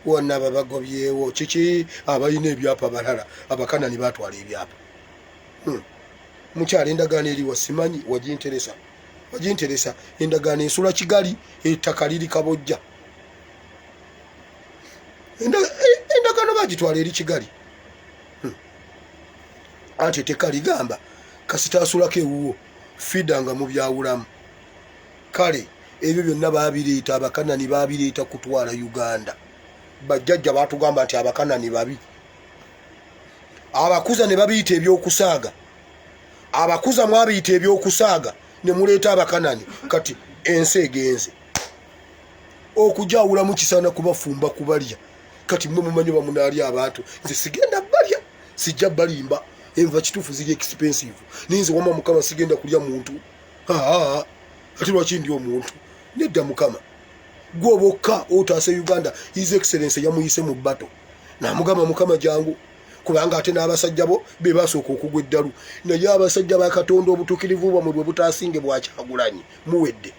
Speaker 1: wonna babagobyewo kiki abalina ebyapa balala abakanani batwala ebyapa. Mukyala endagaano eriwa simanyi waginteresa endagaano ensula Kigali ettaka liri Kabojja. Endagaano bagitwala eri Kigali anti tekaligamba kasita asulako ewuwo fidanga mu byawulamu. Kale ebyo byonna babireeta abakanani babireeta kutwala Uganda. bajjajja batugamba nti abakanani babi abakuza ne babiyita ebyokusaaga abakuza mwabiyita ebyokusaaga ne muleeta abakanani kati ensi egenze okujawula mu kisaana kubafumba kubalya kati mwe mumanyi bamunaali abantu nze sigenda balya sijja balimba enva kituufu ziri expensive ninze wama mukama sigenda kulya muntu ati lwaki ndi omuntu nedda mukama gwobokka otaase Uganda his excellence yamuyise mu bato namugamba mukama jangu kubanga ate n'abasajja bo be basooka okugwa eddalu naye abasajja ba Katonda obutuukirivu bwamwe bwe butaasinge bwa Kyagulanyi muwedde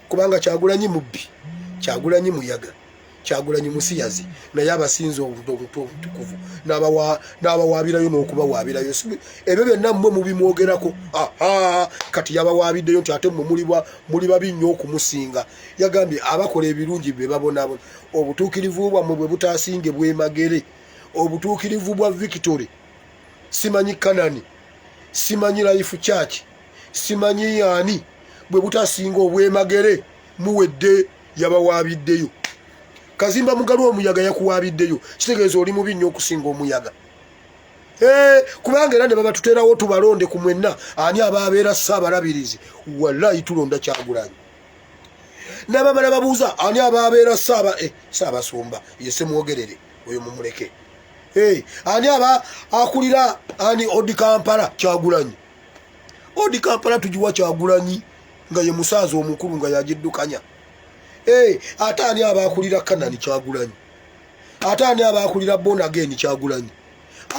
Speaker 1: kubanga Kyagulanyi mubbi Kyagulanyi muyaga Kyagulanyi musiyazi naye abasinze obutukuvu n'abawaabirayo n'okubawaabirayo ebyo byonna mmwe mubimwogerako kati yabawaabiddeyo nti ate mmwe muli babi nnyo okumusinga yagambye abakola ebirungi be babonabona obutuukirivu bwamwe bwe butaasinge bwemagere obutuukirivu bwa Victory simanyi Kanani simanyi Life Church simanyi yani bwe butaasinga obwemagere muwedde yabawaabiddeyo Kazimba Mugalu omuyaga yakuwaabiddeyo kitegeeza oli mubi nnyo okusinga omuyaga kubanga era ne baba tuterawo tubalonde ku mwenna ani ababeera ssaabalabirizi wallahi tulonda Kyagulanyi n'abamala babuuza ani ababeera ssaabasumba yese mwogerere oyo mumuleke ani aba akulira ani Odi Kampala Kyagulanyi Odi Kampala tugiwa Kyagulanyi nga ye musaazi omukulu nga yagiddukanya ate ani abakulira Kanani Kyagulanyi ate ani abakulira Born Again Kyagulanyi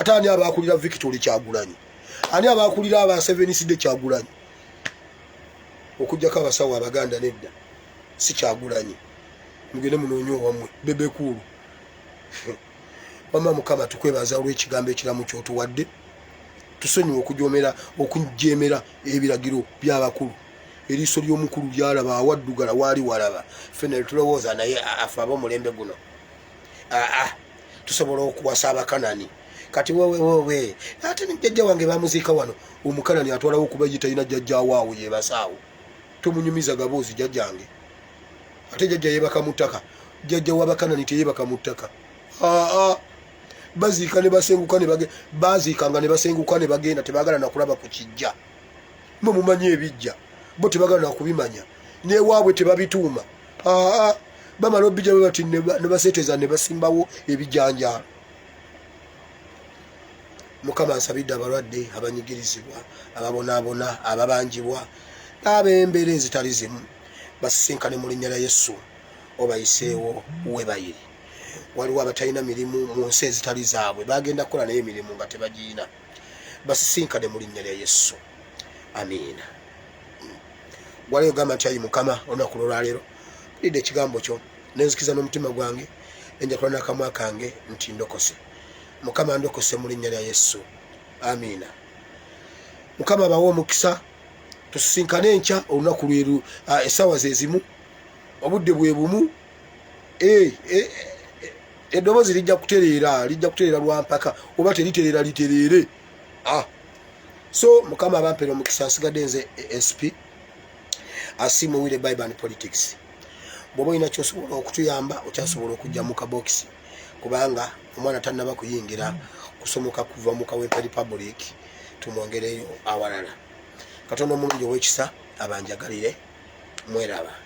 Speaker 1: ate ani abakulira Victory Kyagulanyi ani abakulira aba Seven Seed Kyagulanyi okujjako abasawo Abaganda nedda si Kyagulanyi mugende munoonye wamwe bebekulu Mama mukama tukwebaza olw'ekigambo ekiramu kyotuwadde tusonyiwe okujemera ebiragiro by'abakulu eriiso ly'omukulu lyalaba awaddugala waali walaba fene tulowooza naye afa ab'omulembe guno tusobola okuwasa abakanani kati wewe ate ne jjajja wange bamuziika wano omukanani atwalawo okuba ye talina jjajjawaawo yebasaawo tomunyumiza gaboozi jjajjange ate jjajja yeebaka mu ttaka jjajja w'abakanani teyeebaka mu ttaka baziika ne basenguka baziikanga ne basenguka ne bagenda tebaagala nakulaba ku kijja mwe mumanyi ebijja bo tebagala nakubimanya newaabwe tebabituuma bamala obijja bati ne baseeteza ne basimbawo ebijanjaalo mukama nsabidde abalwadde abanyigirizibwa ababonaabona ababanjibwa n'ab'embeera ezitali zimu basisinkane mu linnya lya Yesu obayiseewo we bayiri waliwo abatalina mirimu mu nsi ezitali zaabwe bagenda kukola naye emirimu nga tebagiina basisinkane mu linnya lya Yesu amiina waliwo gamba nti ayi mukama olunaku lwolwaleero mpulidde ekigambo kyo nenzikiza n'omutima gwange nenjakula n'akamwa kange nti ndokose mukama ndokose mu linnya lya Yesu amiina mukama bawe omukisa tusisinkane enkya olunaku lweru essaawa ze zimu obudde bwe bumu eddoboozi lijja kutereera lwampaka oba teritereera litereere so mukama abampera omukisa nsigadde nze SP Asimu Wile Bible and Politics bw'oba olina kyosobola okutuyamba okyasobola okujja mu kabokisi kubanga omwana tannaba kuyingira kusomoka kuva mu Kawempe Republic tumwongereyo awalala Katonda omulungi ow'ekisa abanjagalire mweraba